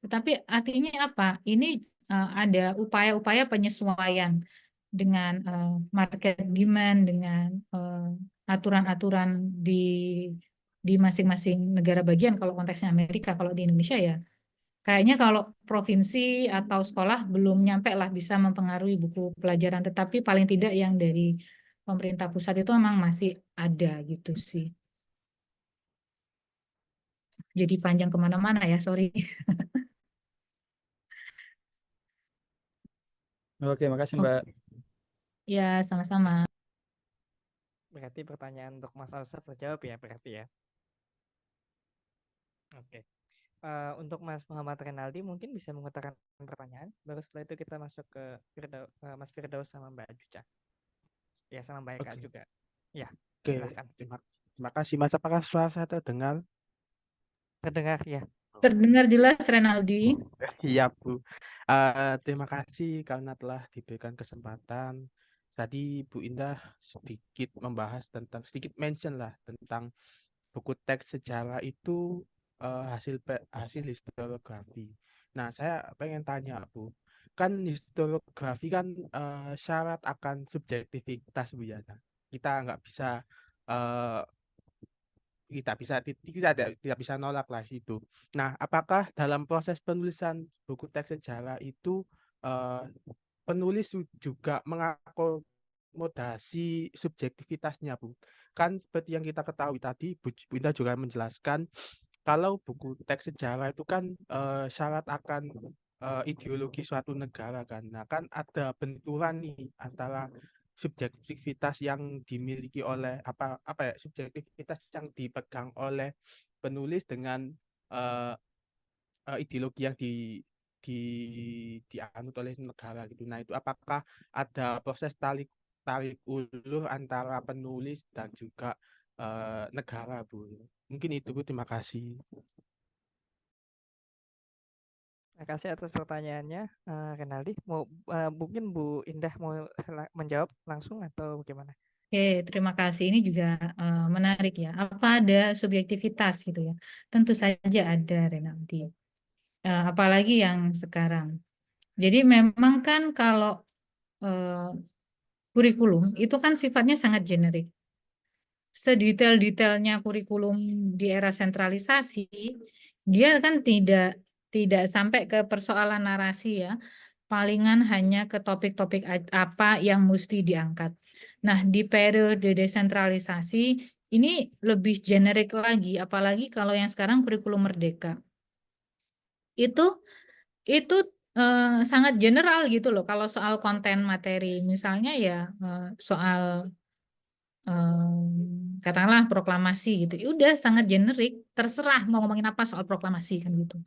S2: Tetapi artinya apa? Ini ada upaya-upaya penyesuaian dengan market demand, dengan aturan-aturan di masing-masing negara bagian. Kalau konteksnya Amerika, kalau di Indonesia ya kayaknya kalau provinsi atau sekolah belum nyampe lah bisa mempengaruhi buku pelajaran, tetapi paling tidak yang dari pemerintah pusat itu memang masih ada gitu sih. Jadi panjang kemana-mana ya, sorry.
S3: Oke, makasih Mbak.
S2: Ya, sama-sama.
S1: Berarti pertanyaan untuk Mas Alsat terjawab ya berarti ya. Oke. Untuk Mas Muhammad Renaldi mungkin bisa mengutarakan pertanyaan. Baru setelah itu kita masuk ke Mas Firdaus sama Mbak Juca. Ya sama Mbak Eka
S4: Oke.
S1: juga. Ya,
S4: Oke,
S1: silahkan.
S4: terima kasih Mas. Apakah suara saya terdengar?
S1: Terdengar ya.
S2: Terdengar jelas, Renaldi?
S4: Iya, Bu. Terima kasih karena telah diberikan kesempatan. Tadi Bu Indah sedikit mention lah tentang buku teks sejarah itu hasil historiografi. Nah, saya pengen tanya, Bu. Kan historiografi kan syarat akan subjektivitas, Bu ya. Nah, kita nggak bisa eh, tidak bisa nolak lah itu. Nah, apakah dalam proses penulisan buku teks sejarah itu eh, penulis juga mengakomodasi subjektivitasnya, Bu? Kan seperti yang kita ketahui tadi, Bu Indah juga menjelaskan kalau buku teks sejarah itu kan syarat akan ideologi suatu negara kan. Nah, kan ada benturan nih antara subjektivitas yang dimiliki oleh subjektivitas yang dipegang oleh penulis dengan eh, ideologi yang di dianut oleh negara gitu. Nah, itu apakah ada proses tarik tarik ulur antara penulis dan juga negara, Bu? Mungkin itu, Bu. Terima kasih.
S1: Terima kasih atas pertanyaannya, Renaldi. Mungkin Bu Indah mau menjawab langsung atau bagaimana?
S2: Oke, terima kasih. Ini juga menarik ya. Apa ada subjektivitas gitu ya? Tentu saja ada, Renaldi. Apalagi yang sekarang. Jadi memang kan kalau kurikulum itu kan sifatnya sangat generik. Sedetail-detailnya kurikulum di era sentralisasi, dia kan tidak sampai ke persoalan narasi ya. palingan hanya ke topik-topik apa yang mesti diangkat. Nah, di periode desentralisasi ini lebih generik lagi, apalagi kalau yang sekarang kurikulum merdeka. Itu sangat general gitu loh kalau soal konten materi. Misalnya ya soal katakanlah proklamasi gitu. Ya udah sangat generik, terserah mau ngomongin apa soal proklamasi kan gitu.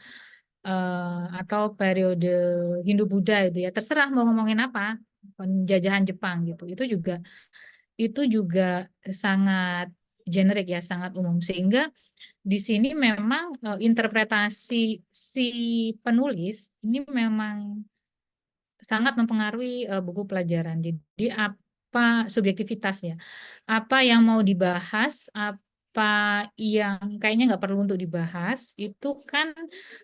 S2: Atau periode Hindu-Buddha itu ya terserah mau ngomongin apa, penjajahan Jepang gitu. Itu juga sangat generik ya, sangat umum sehingga di sini memang interpretasi si penulis ini memang sangat mempengaruhi buku pelajaran. Jadi apa subjektivitas ya? Apa yang mau dibahas, apa yang kayaknya nggak perlu untuk dibahas, itu kan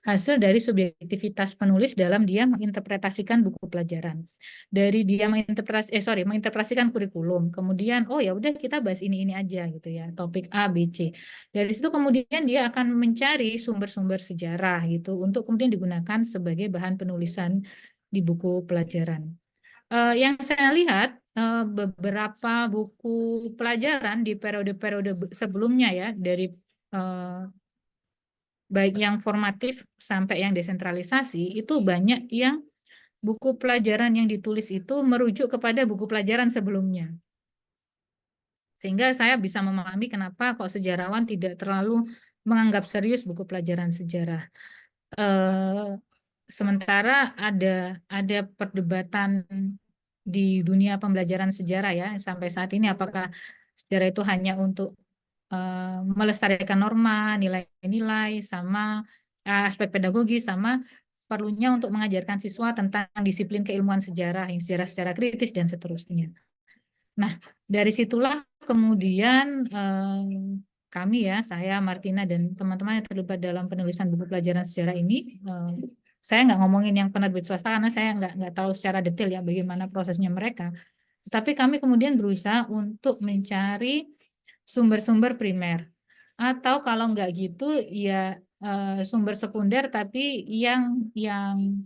S2: hasil dari subjektivitas penulis dalam dia menginterpretasikan buku pelajaran. Dari dia menginterpretasikan kurikulum. Kemudian oh ya udah kita bahas ini aja gitu ya, topik A, B, C. Dari situ kemudian dia akan mencari sumber-sumber sejarah gitu untuk kemudian digunakan sebagai bahan penulisan di buku pelajaran. Yang saya lihat beberapa buku pelajaran di periode-periode sebelumnya ya, dari baik yang formatif sampai yang desentralisasi, itu banyak yang buku pelajaran yang ditulis itu merujuk kepada buku pelajaran sebelumnya. Sehingga saya bisa memahami kenapa kok sejarawan tidak terlalu menganggap serius buku pelajaran sejarah. Sementara ada perdebatan di dunia pembelajaran sejarah ya sampai saat ini, apakah sejarah itu hanya untuk melestarikan norma, nilai-nilai, sama aspek pedagogis, sama perlunya untuk mengajarkan siswa tentang disiplin keilmuan sejarah, yang sejarah secara kritis dan seterusnya. Nah, dari situlah kemudian kami ya, saya, Martina, dan teman-teman yang terlibat dalam penulisan buku pelajaran sejarah ini, saya nggak ngomongin yang penerbit swasta karena saya nggak tahu secara detail ya bagaimana prosesnya mereka. Tapi kami kemudian berusaha untuk mencari sumber-sumber primer. Atau kalau nggak gitu ya sumber sekunder tapi yang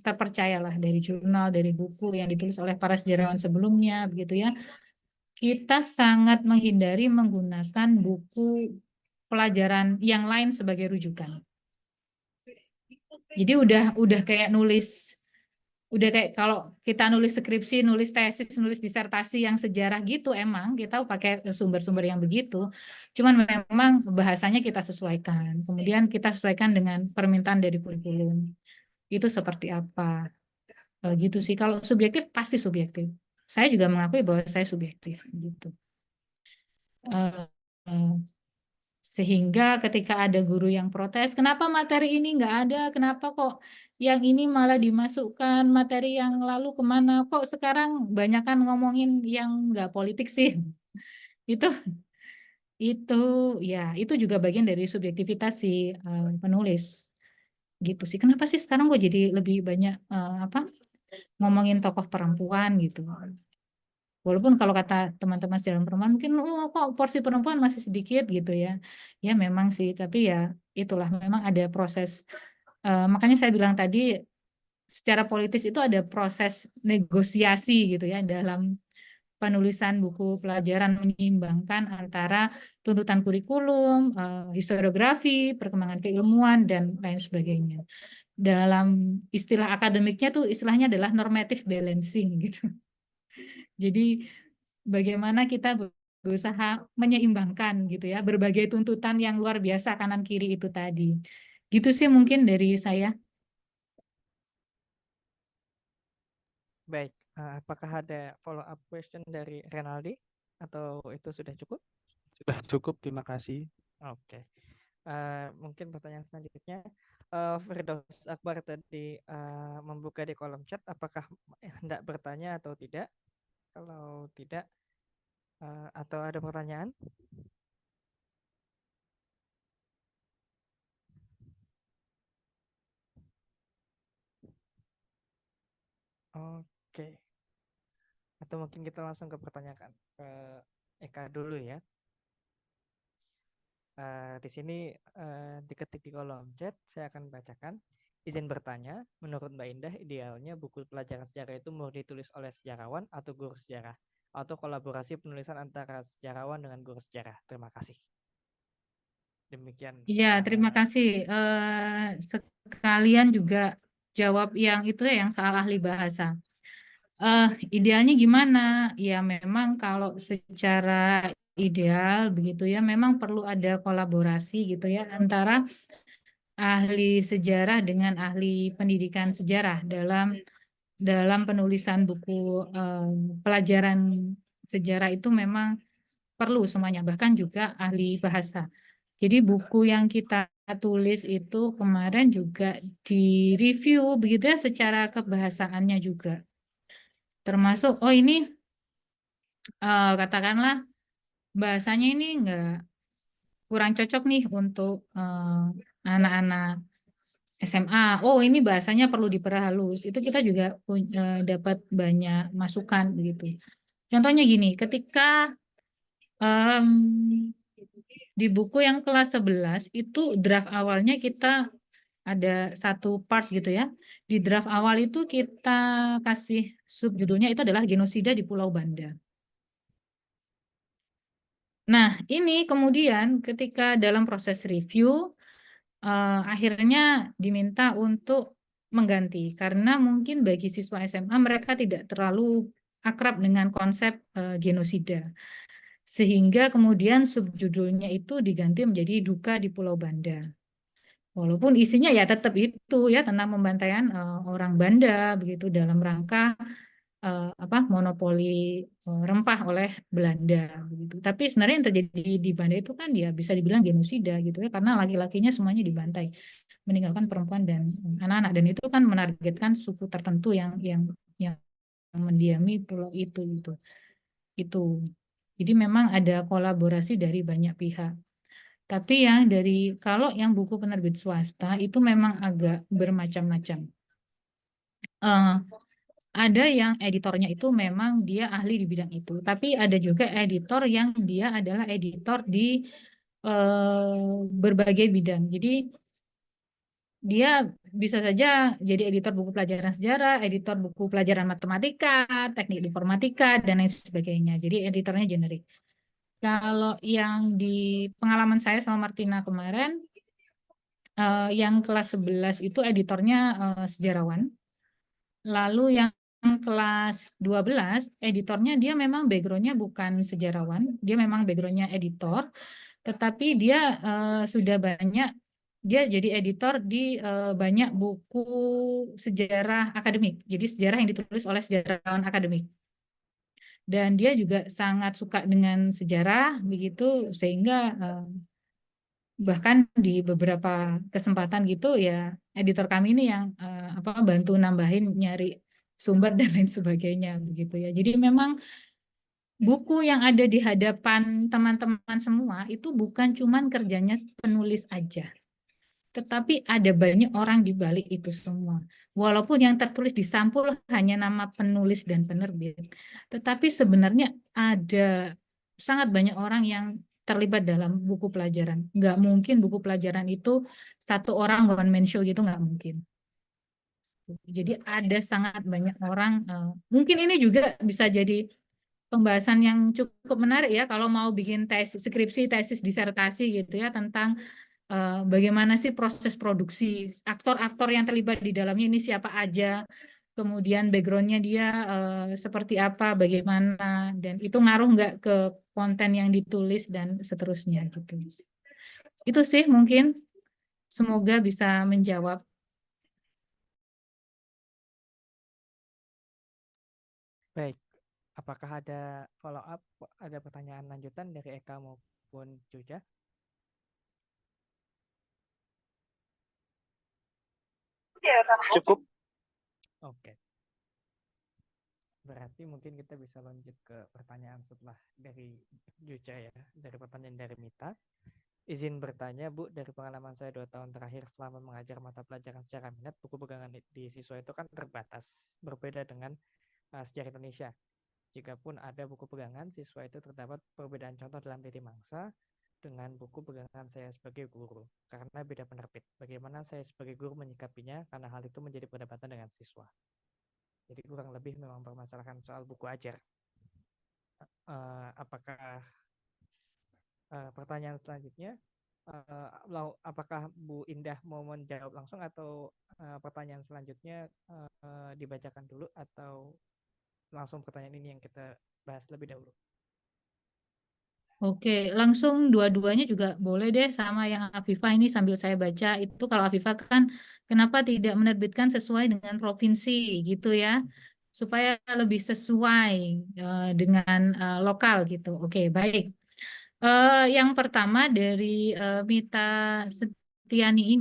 S2: terpercaya lah, dari jurnal, dari buku yang ditulis oleh para sejarawan sebelumnya begitu ya. Kita sangat menghindari menggunakan buku pelajaran yang lain sebagai rujukan. Jadi udah kayak kalau kita nulis skripsi, nulis tesis, nulis disertasi yang sejarah gitu, emang kita pakai sumber-sumber yang begitu. Cuman memang bahasanya kita sesuaikan. Kemudian kita sesuaikan dengan permintaan dari kurikulum. Itu seperti apa? Gitu sih. Kalau subjektif pasti subjektif. Saya juga mengakui bahwa saya subjektif gitu. Sehingga ketika ada guru yang protes, kenapa materi ini nggak ada, kenapa kok yang ini malah dimasukkan, materi yang lalu kemana, kok sekarang banyakan ngomongin yang nggak politik sih. Itu itu juga bagian dari subjektivitas si penulis gitu sih. Kenapa sih sekarang kok jadi lebih banyak ngomongin tokoh perempuan gitu. Walaupun kalau kata teman-teman dalam perempuan mungkin kok porsi perempuan masih sedikit gitu ya. Ya memang sih, tapi ya itulah memang ada proses. Makanya saya bilang tadi secara politis itu ada proses negosiasi gitu ya dalam penulisan buku pelajaran, menyeimbangkan antara tuntutan kurikulum, historiografi, perkembangan keilmuan dan lain sebagainya. Dalam istilah akademiknya tuh istilahnya adalah normative balancing gitu. Jadi bagaimana kita berusaha menyeimbangkan gitu ya berbagai tuntutan yang luar biasa kanan kiri itu tadi. Gitu sih mungkin dari saya.
S1: Baik, apakah ada follow up question dari Renaldi atau itu sudah cukup?
S4: Sudah cukup, terima kasih.
S1: Oke. Mungkin pertanyaan selanjutnya, Firdaus Akbar tadi membuka di kolom chat, apakah hendak bertanya atau tidak? Kalau tidak, atau ada pertanyaan? Oke. Atau mungkin kita langsung ke pertanyaan ke Eka dulu ya. Di sini diketik di kolom chat, saya akan bacakan. Izin bertanya, menurut Mbak Indah, idealnya buku pelajaran sejarah itu murni ditulis oleh sejarawan atau guru sejarah, atau kolaborasi penulisan antara sejarawan dengan guru sejarah? Terima kasih. Demikian.
S2: Iya, terima kasih. Sekalian juga jawab yang itu ya, yang soal ahli bahasa. Idealnya gimana? Ya memang kalau secara ideal begitu ya, memang perlu ada kolaborasi gitu ya antara ahli sejarah dengan ahli pendidikan sejarah dalam penulisan buku pelajaran sejarah itu memang perlu semuanya, bahkan juga ahli bahasa. Jadi buku yang kita tulis itu kemarin juga direview begitu ya secara kebahasaannya juga. Termasuk, oh ini katakanlah bahasanya ini kurang cocok nih untuk anak-anak SMA. Oh ini bahasanya perlu diperhalus. Itu kita juga dapat banyak masukan begitu. Contohnya gini, ketika di buku yang kelas 11 itu draft awalnya kita ada satu part gitu ya. Di draft awal itu kita kasih subjudulnya itu adalah genosida di Pulau Banda. Nah, ini kemudian ketika dalam proses review akhirnya diminta untuk mengganti karena mungkin bagi siswa SMA mereka tidak terlalu akrab dengan konsep genosida. Sehingga kemudian subjudulnya itu diganti menjadi Duka di Pulau Banda. Walaupun isinya ya tetap itu ya tentang pembantaian orang Banda begitu dalam rangka monopoli rempah oleh Belanda begitu. Tapi sebenarnya yang terjadi di Banda itu kan ya bisa dibilang genosida gitu ya karena laki-lakinya semuanya dibantai, meninggalkan perempuan dan anak-anak, dan itu kan menargetkan suku tertentu yang mendiami pulau itu gitu. Itu. Jadi memang ada kolaborasi dari banyak pihak. Tapi kalau yang buku penerbit swasta itu memang agak bermacam-macam. Ada yang editornya itu memang dia ahli di bidang itu, tapi ada juga editor yang dia adalah editor di berbagai bidang. Jadi dia bisa saja jadi editor buku pelajaran sejarah, editor buku pelajaran matematika, teknik informatika, dan lain sebagainya. Jadi editornya generik. Kalau yang di pengalaman saya sama Martina kemarin, yang kelas 11 itu editornya sejarawan. Lalu yang kelas 12, editornya dia memang backgroundnya bukan sejarawan, dia memang backgroundnya editor, tetapi dia sudah banyak, dia jadi editor di banyak buku sejarah akademik, jadi sejarah yang ditulis oleh sejarawan akademik. Dan dia juga sangat suka dengan sejarah, begitu, sehingga bahkan di beberapa kesempatan gitu ya editor kami ini yang bantu nambahin nyari sumber dan lain sebagainya begitu ya. Jadi memang buku yang ada di hadapan teman-teman semua itu bukan cuman kerjanya penulis aja, tetapi ada banyak orang di balik itu semua. Walaupun yang tertulis di sampul hanya nama penulis dan penerbit, tetapi sebenarnya ada sangat banyak orang yang terlibat dalam buku pelajaran. Nggak mungkin buku pelajaran itu satu orang one man show gitu, nggak mungkin. Jadi ada sangat banyak orang. Mungkin ini juga bisa jadi pembahasan yang cukup menarik ya kalau mau bikin tesis, skripsi, tesis, disertasi gitu ya tentang bagaimana sih proses produksi, aktor-aktor yang terlibat di dalamnya ini siapa aja, kemudian backgroundnya dia seperti apa, bagaimana, dan itu ngaruh nggak ke konten yang ditulis dan seterusnya gitu. Itu sih mungkin, semoga bisa menjawab.
S1: Baik, apakah ada follow up, ada pertanyaan lanjutan dari Eka maupun Cuca?
S4: Cukup.
S1: Oke. Berarti mungkin kita bisa lanjut ke pertanyaan setelah dari Cuca ya, dari pertanyaan dari Mita. Izin bertanya, Bu, dari pengalaman saya 2 tahun terakhir selama mengajar mata pelajaran secara minat, buku pegangan di siswa itu kan terbatas, berbeda dengan sejarah Indonesia. Jikapun ada buku pegangan, siswa itu terdapat perbedaan contoh dalam lini mangsa, dengan buku pegangan saya sebagai guru karena beda penerbit. Bagaimana saya sebagai guru menyikapinya karena hal itu menjadi perdebatan dengan siswa. Jadi kurang lebih memang permasalahan soal buku ajar. Apakah pertanyaan selanjutnya, apakah Bu Indah mau menjawab langsung atau pertanyaan selanjutnya dibacakan dulu atau langsung pertanyaan ini yang kita bahas lebih dahulu?
S2: Oke, langsung dua-duanya juga boleh deh sama yang Afifah ini sambil saya baca. Itu kalau Afifah kan kenapa tidak menerbitkan sesuai dengan provinsi gitu ya, supaya lebih sesuai dengan lokal gitu. Oke, baik. Yang pertama dari Mita Setiani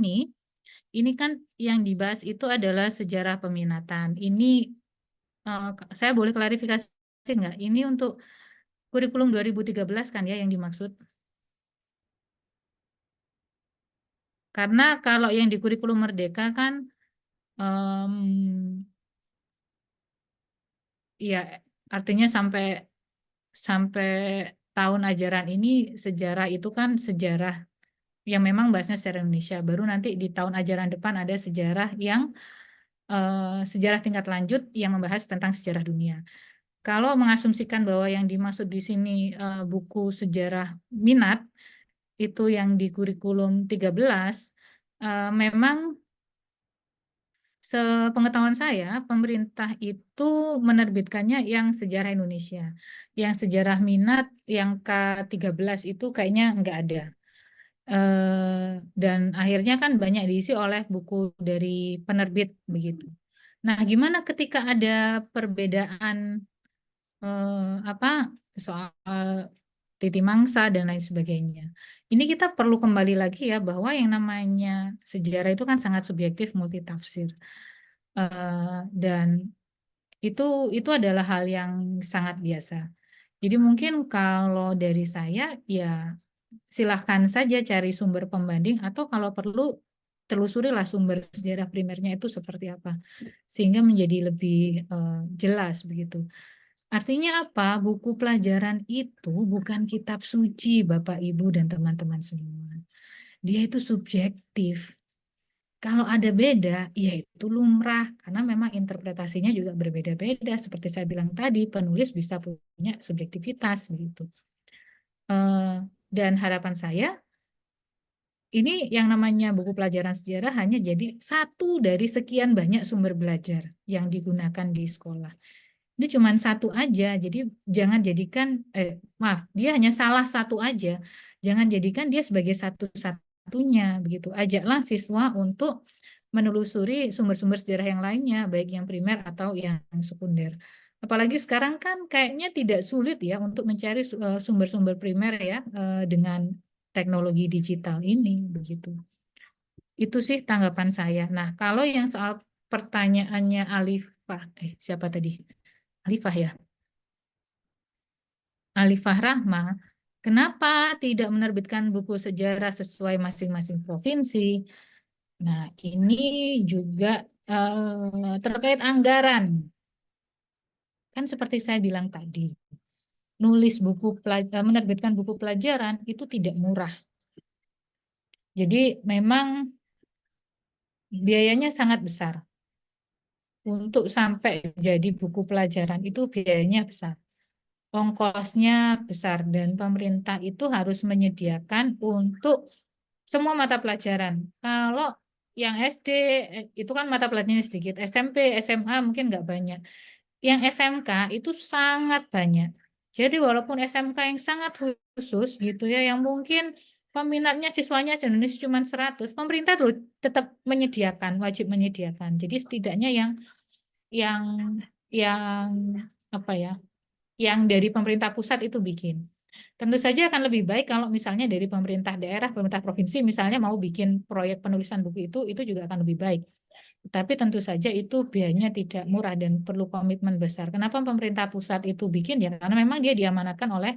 S2: ini kan yang dibahas itu adalah sejarah peminatan. Ini saya boleh klarifikasi nggak? Ini untuk kurikulum 2013 kan ya yang dimaksud? Karena kalau yang di kurikulum Merdeka kan ya artinya sampai tahun ajaran ini sejarah itu kan sejarah yang memang bahasnya sejarah Indonesia. Baru nanti di tahun ajaran depan ada sejarah yang sejarah tingkat lanjut yang membahas tentang sejarah dunia. Kalau mengasumsikan bahwa yang dimaksud di sini buku sejarah minat itu yang di kurikulum 13 memang sepengetahuan saya, pemerintah itu menerbitkannya yang sejarah Indonesia. Yang sejarah minat, yang K13 itu kayaknya nggak ada. Dan akhirnya kan banyak diisi oleh buku dari penerbit begitu. Nah, gimana ketika ada perbedaan soal titi mangsa dan lain sebagainya. Ini kita perlu kembali lagi ya bahwa yang namanya sejarah itu kan sangat subjektif, multitafsir. Dan itu adalah hal yang sangat biasa. Jadi mungkin kalau dari saya ya silahkan saja cari sumber pembanding atau kalau perlu telusurilah sumber sejarah primernya itu seperti apa sehingga menjadi lebih jelas begitu. Artinya apa? Buku pelajaran itu bukan kitab suci Bapak Ibu dan teman-teman semua. Dia itu subjektif. Kalau ada beda, ya itu lumrah karena memang interpretasinya juga berbeda-beda. Seperti saya bilang tadi, penulis bisa punya subjektivitas begitu. Dan harapan saya ini yang namanya buku pelajaran sejarah hanya jadi satu dari sekian banyak sumber belajar yang digunakan di sekolah. Ini cuma satu aja, jadi jangan jadikan, dia hanya salah satu aja. Jangan jadikan dia sebagai satu-satunya begitu. Ajaklah siswa untuk menelusuri sumber-sumber sejarah yang lainnya, baik yang primer atau yang sekunder. Apalagi sekarang kan kayaknya tidak sulit ya untuk mencari sumber-sumber primer ya dengan teknologi digital ini begitu. Itu sih tanggapan saya. Nah, kalau yang soal pertanyaannya Alifah, siapa tadi? Alifah ya? Alifah Rahma, kenapa tidak menerbitkan buku sejarah sesuai masing-masing provinsi? Nah, ini juga terkait anggaran. Kan seperti saya bilang tadi, menerbitkan buku pelajaran itu tidak murah. Jadi memang biayanya sangat besar. Untuk sampai jadi buku pelajaran itu biayanya besar. Ongkosnya besar dan pemerintah itu harus menyediakan untuk semua mata pelajaran. Kalau yang SD itu kan mata pelajarannya sedikit, SMP, SMA mungkin nggak banyak. Yang SMK itu sangat banyak. Jadi walaupun SMK yang sangat khusus gitu ya, yang mungkin peminatnya siswanya Indonesia cuma 100, pemerintah tuh tetap menyediakan, wajib menyediakan. Jadi setidaknya yang apa ya? Yang dari pemerintah pusat itu bikin. Tentu saja akan lebih baik kalau misalnya dari pemerintah daerah, pemerintah provinsi misalnya mau bikin proyek penulisan buku itu juga akan lebih baik. Tapi tentu saja itu biayanya tidak murah dan perlu komitmen besar. Kenapa pemerintah pusat itu bikin? Ya karena memang dia diamanatkan oleh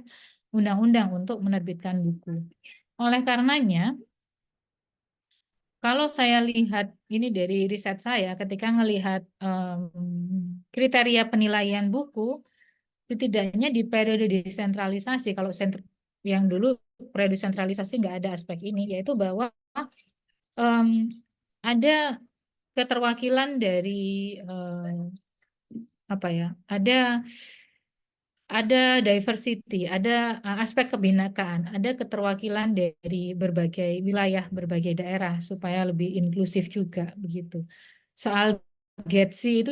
S2: undang-undang untuk menerbitkan buku. Oleh karenanya, kalau saya lihat ini dari riset saya, ketika melihat kriteria penilaian buku, setidaknya di periode desentralisasi, kalau yang dulu pre-desentralisasi nggak ada aspek ini, yaitu bahwa em, ada keterwakilan dari apa ya, ada diversity, ada aspek kebinekaan, ada keterwakilan dari berbagai wilayah, berbagai daerah supaya lebih inklusif juga begitu. Soal GETSI itu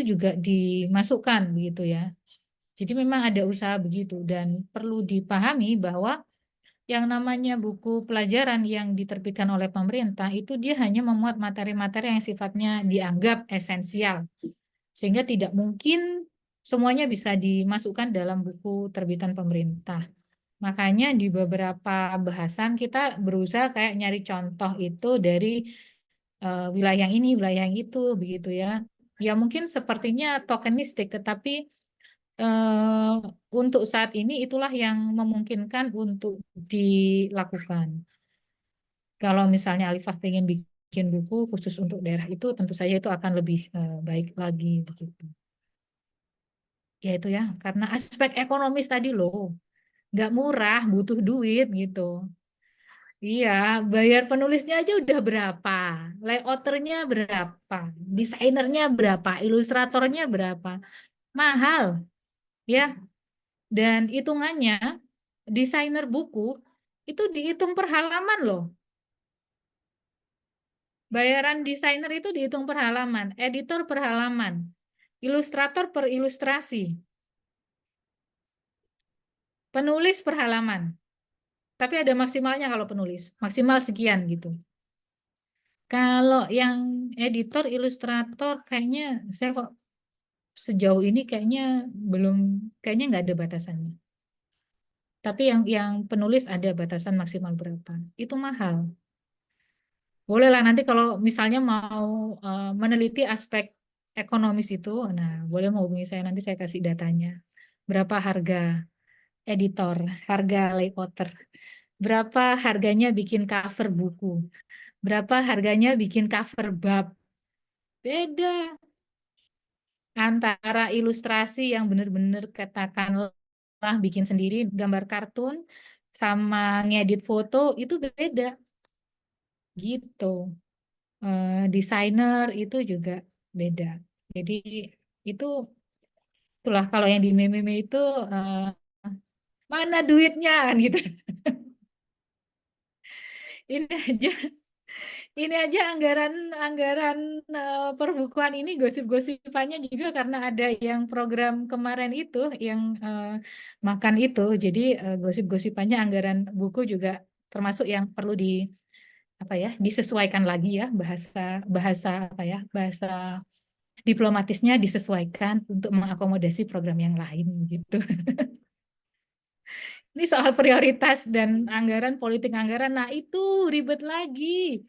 S2: juga dimasukkan begitu ya. Jadi memang ada usaha begitu dan perlu dipahami bahwa yang namanya buku pelajaran yang diterbitkan oleh pemerintah itu dia hanya memuat materi-materi yang sifatnya dianggap esensial. Sehingga tidak mungkin semuanya bisa dimasukkan dalam buku terbitan pemerintah. Makanya di beberapa bahasan kita berusaha kayak nyari contoh itu dari wilayah yang ini, wilayah yang itu, begitu ya. Ya mungkin sepertinya tokenistik, tetapi untuk saat ini itulah yang memungkinkan untuk dilakukan. Kalau misalnya Alifah pengen bikin buku khusus untuk daerah itu, tentu saja itu akan lebih baik lagi begitu. Ya itu ya, karena aspek ekonomis tadi loh, nggak murah, butuh duit gitu. Iya, bayar penulisnya aja udah berapa, layouternya berapa, desainernya berapa, ilustratornya berapa, mahal ya. Dan hitungannya desainer buku itu dihitung per halaman loh. Bayaran desainer itu dihitung per halaman, editor per halaman, ilustrator per ilustrasi, penulis per halaman. Tapi ada maksimalnya kalau penulis, maksimal sekian gitu. Kalau yang editor, ilustrator, kayaknya saya kok sejauh ini kayaknya nggak ada batasannya. Tapi yang penulis ada batasan maksimal berapa. Itu mahal. Bolehlah nanti kalau misalnya mau meneliti aspek ekonomis itu, nah boleh mau hubungi saya nanti saya kasih datanya. Berapa harga editor, harga layouter, berapa harganya bikin cover buku. Berapa harganya bikin cover bab? Beda antara ilustrasi yang benar-benar katakanlah bikin sendiri gambar kartun sama ngedit foto itu beda gitu. Desainer itu juga beda. Jadi itu itulah kalau yang di meme itu mana duitnya kan gitu. Ini aja Ini aja anggaran anggaran perbukuan ini gosip-gosipannya juga karena ada yang program kemarin itu yang makan itu. Jadi gosip-gosipannya anggaran buku juga termasuk yang perlu apa ya disesuaikan lagi ya bahasa bahasa apa ya bahasa diplomatisnya disesuaikan untuk mengakomodasi program yang lain gitu. Ini soal prioritas dan anggaran politik anggaran. Nah, itu ribet lagi.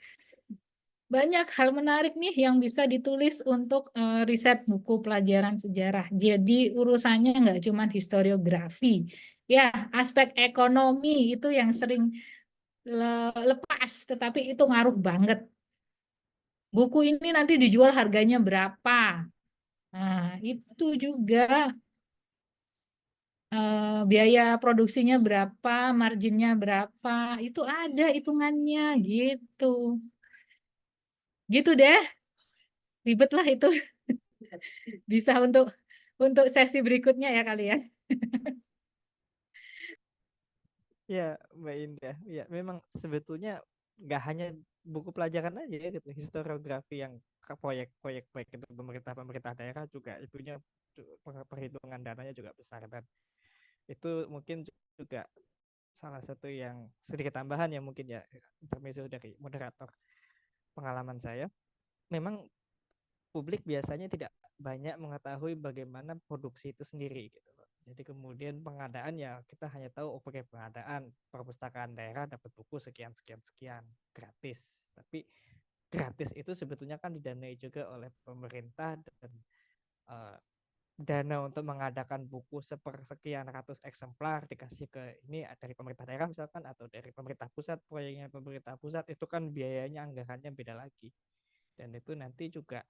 S2: Banyak hal menarik nih yang bisa ditulis untuk riset buku pelajaran sejarah. Jadi urusannya nggak cuma historiografi. Ya, aspek ekonomi itu yang sering lepas, tetapi itu ngaruh banget. Buku ini nanti dijual harganya berapa? Nah, itu juga biaya produksinya berapa, marginnya berapa, itu ada hitungannya gitu. Gitu deh, ribet lah itu. Bisa untuk sesi berikutnya ya kali ya.
S1: Ya, Mbak Indah. Ya, memang sebetulnya nggak hanya buku pelajaran aja ya gitu. Historiografi yang proyek-proyek baik itu pemerintah daerah juga itunya perhitungan dananya juga besar dan itu mungkin juga salah satu yang sedikit tambahan ya mungkin ya intermezzo dari moderator pengalaman saya. Memang publik biasanya tidak banyak mengetahui bagaimana produksi itu sendiri gitu loh. Jadi kemudian pengadaan ya kita hanya tahu oke pengadaan perpustakaan daerah dapat buku sekian sekian sekian gratis. Tapi gratis itu sebetulnya kan didanai juga oleh pemerintah dan uh, dana untuk mengadakan buku sepersekian ratus eksemplar dikasih ke ini dari pemerintah daerah misalkan atau dari pemerintah pusat proyeknya pemerintah pusat itu kan biayanya anggarannya beda lagi dan itu nanti juga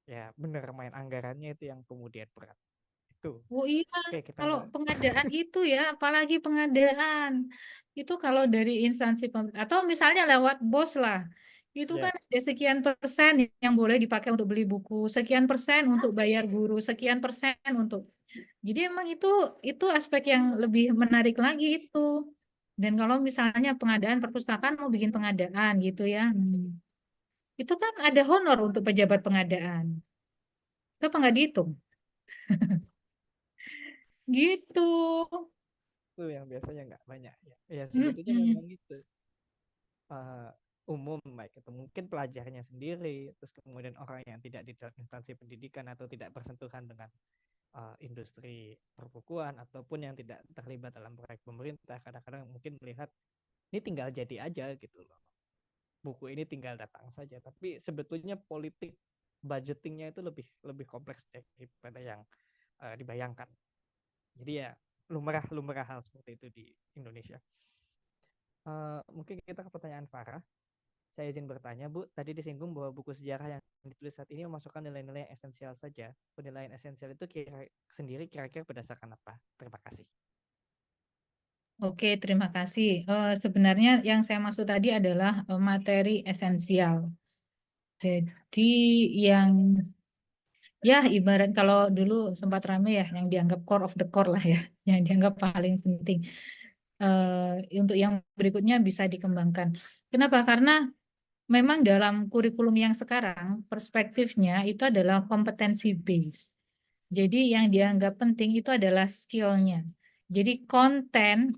S1: ya bener main anggarannya itu yang kemudian berat itu Tuh,
S2: Oh iya,
S1: oke kita
S2: kalau
S1: bahas.
S2: pengadaan itu ya, apalagi pengadaan. Itu kalau dari instansi pemerintah, atau misalnya lewat bos lah. Itu
S1: Ya,
S2: kan ada sekian persen yang boleh dipakai untuk beli buku, sekian persen untuk bayar guru, sekian persen untuk. Jadi emang itu aspek yang lebih menarik lagi itu. Dan kalau misalnya pengadaan perpustakaan mau bikin pengadaan gitu ya. Itu kan ada honor untuk pejabat pengadaan. Itu apa nggak dihitung? Gitu.
S1: itu yang biasanya nggak banyak ya. Ya sebetulnya
S2: Mm-mm.
S1: memang itu eh, umum baik itu mungkin pelajarnya sendiri, terus kemudian orang yang tidak di instansi pendidikan atau tidak bersentuhan dengan industri perbukuan ataupun yang tidak terlibat dalam proyek pemerintah kadang-kadang mungkin melihat ini tinggal jadi aja gitu loh. Buku ini tinggal datang saja, tapi sebetulnya politik budgetingnya itu lebih lebih kompleks daripada yang dibayangkan. Jadi ya lumrah hal seperti itu di Indonesia. Mungkin kita ke pertanyaan Farah. Saya izin bertanya, Bu. Tadi disinggung bahwa buku sejarah yang ditulis saat ini memasukkan nilai-nilai yang esensial saja. Penilaian esensial itu kira-kira berdasarkan apa? Terima kasih.
S2: Oke, terima kasih. Sebenarnya yang saya maksud tadi adalah materi esensial. Jadi yang ya ibarat kalau dulu sempat rame ya, yang dianggap core of the core lah ya, yang dianggap paling penting. Untuk yang berikutnya bisa dikembangkan. Kenapa? Karena memang dalam kurikulum yang sekarang perspektifnya itu adalah kompetensi base. Jadi yang dianggap penting itu adalah skill-nya. Jadi konten,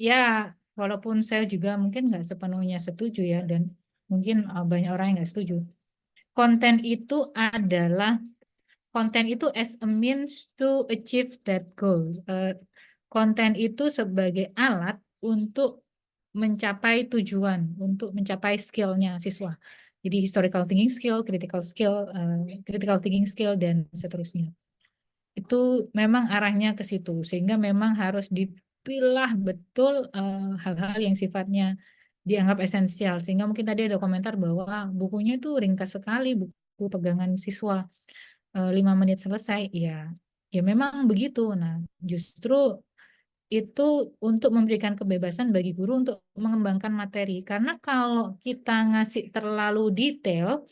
S2: ya walaupun saya juga mungkin nggak sepenuhnya setuju ya, dan mungkin banyak orang yang nggak setuju. Konten itu adalah, konten itu as a means to achieve that goal. Konten itu sebagai alat untuk mencapai tujuan, untuk mencapai skill-nya siswa. Jadi historical thinking skill, critical thinking skill, dan seterusnya. Itu memang arahnya ke situ, sehingga memang harus dipilah betul hal-hal yang sifatnya dianggap esensial. Sehingga mungkin tadi ada komentar bahwa bukunya itu ringkas sekali, buku pegangan siswa 5 menit selesai. Ya memang begitu. Nah, justru itu untuk memberikan kebebasan bagi guru untuk mengembangkan materi. Karena kalau kita ngasih terlalu detail,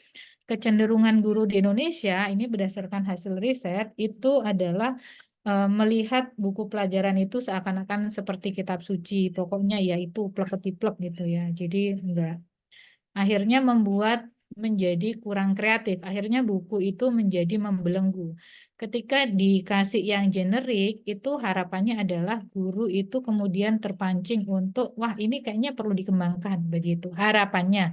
S2: kecenderungan guru di Indonesia, ini berdasarkan hasil riset, itu adalah melihat buku pelajaran itu seakan-akan seperti kitab suci. Pokoknya ya itu plek-ketiplek gitu ya. Jadi enggak. Akhirnya membuat menjadi kurang kreatif. Akhirnya buku itu menjadi membelenggu. Ketika dikasih yang generik, itu harapannya adalah guru itu kemudian terpancing untuk, wah ini kayaknya perlu dikembangkan begitu. Harapannya,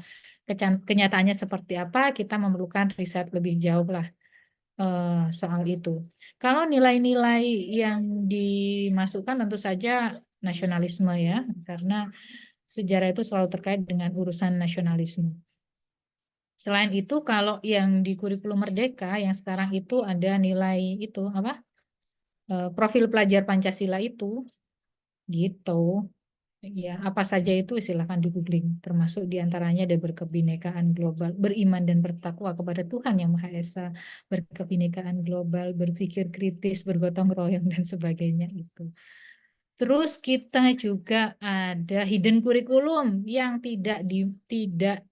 S2: kenyataannya seperti apa, kita memerlukan riset lebih jauh lah soal itu. Kalau nilai-nilai yang dimasukkan tentu saja nasionalisme ya, karena sejarah itu selalu terkait dengan urusan nasionalisme. Selain itu, kalau yang di kurikulum Merdeka yang sekarang itu ada nilai itu apa? Profil pelajar Pancasila itu gitu. Ya, apa saja itu silahkan di googling. Termasuk diantaranya ada berkebinekaan global, beriman dan bertakwa kepada Tuhan Yang Maha Esa, berkebinekaan global, berpikir kritis, bergotong royong dan sebagainya itu. Terus kita juga ada hidden curriculum yang tidak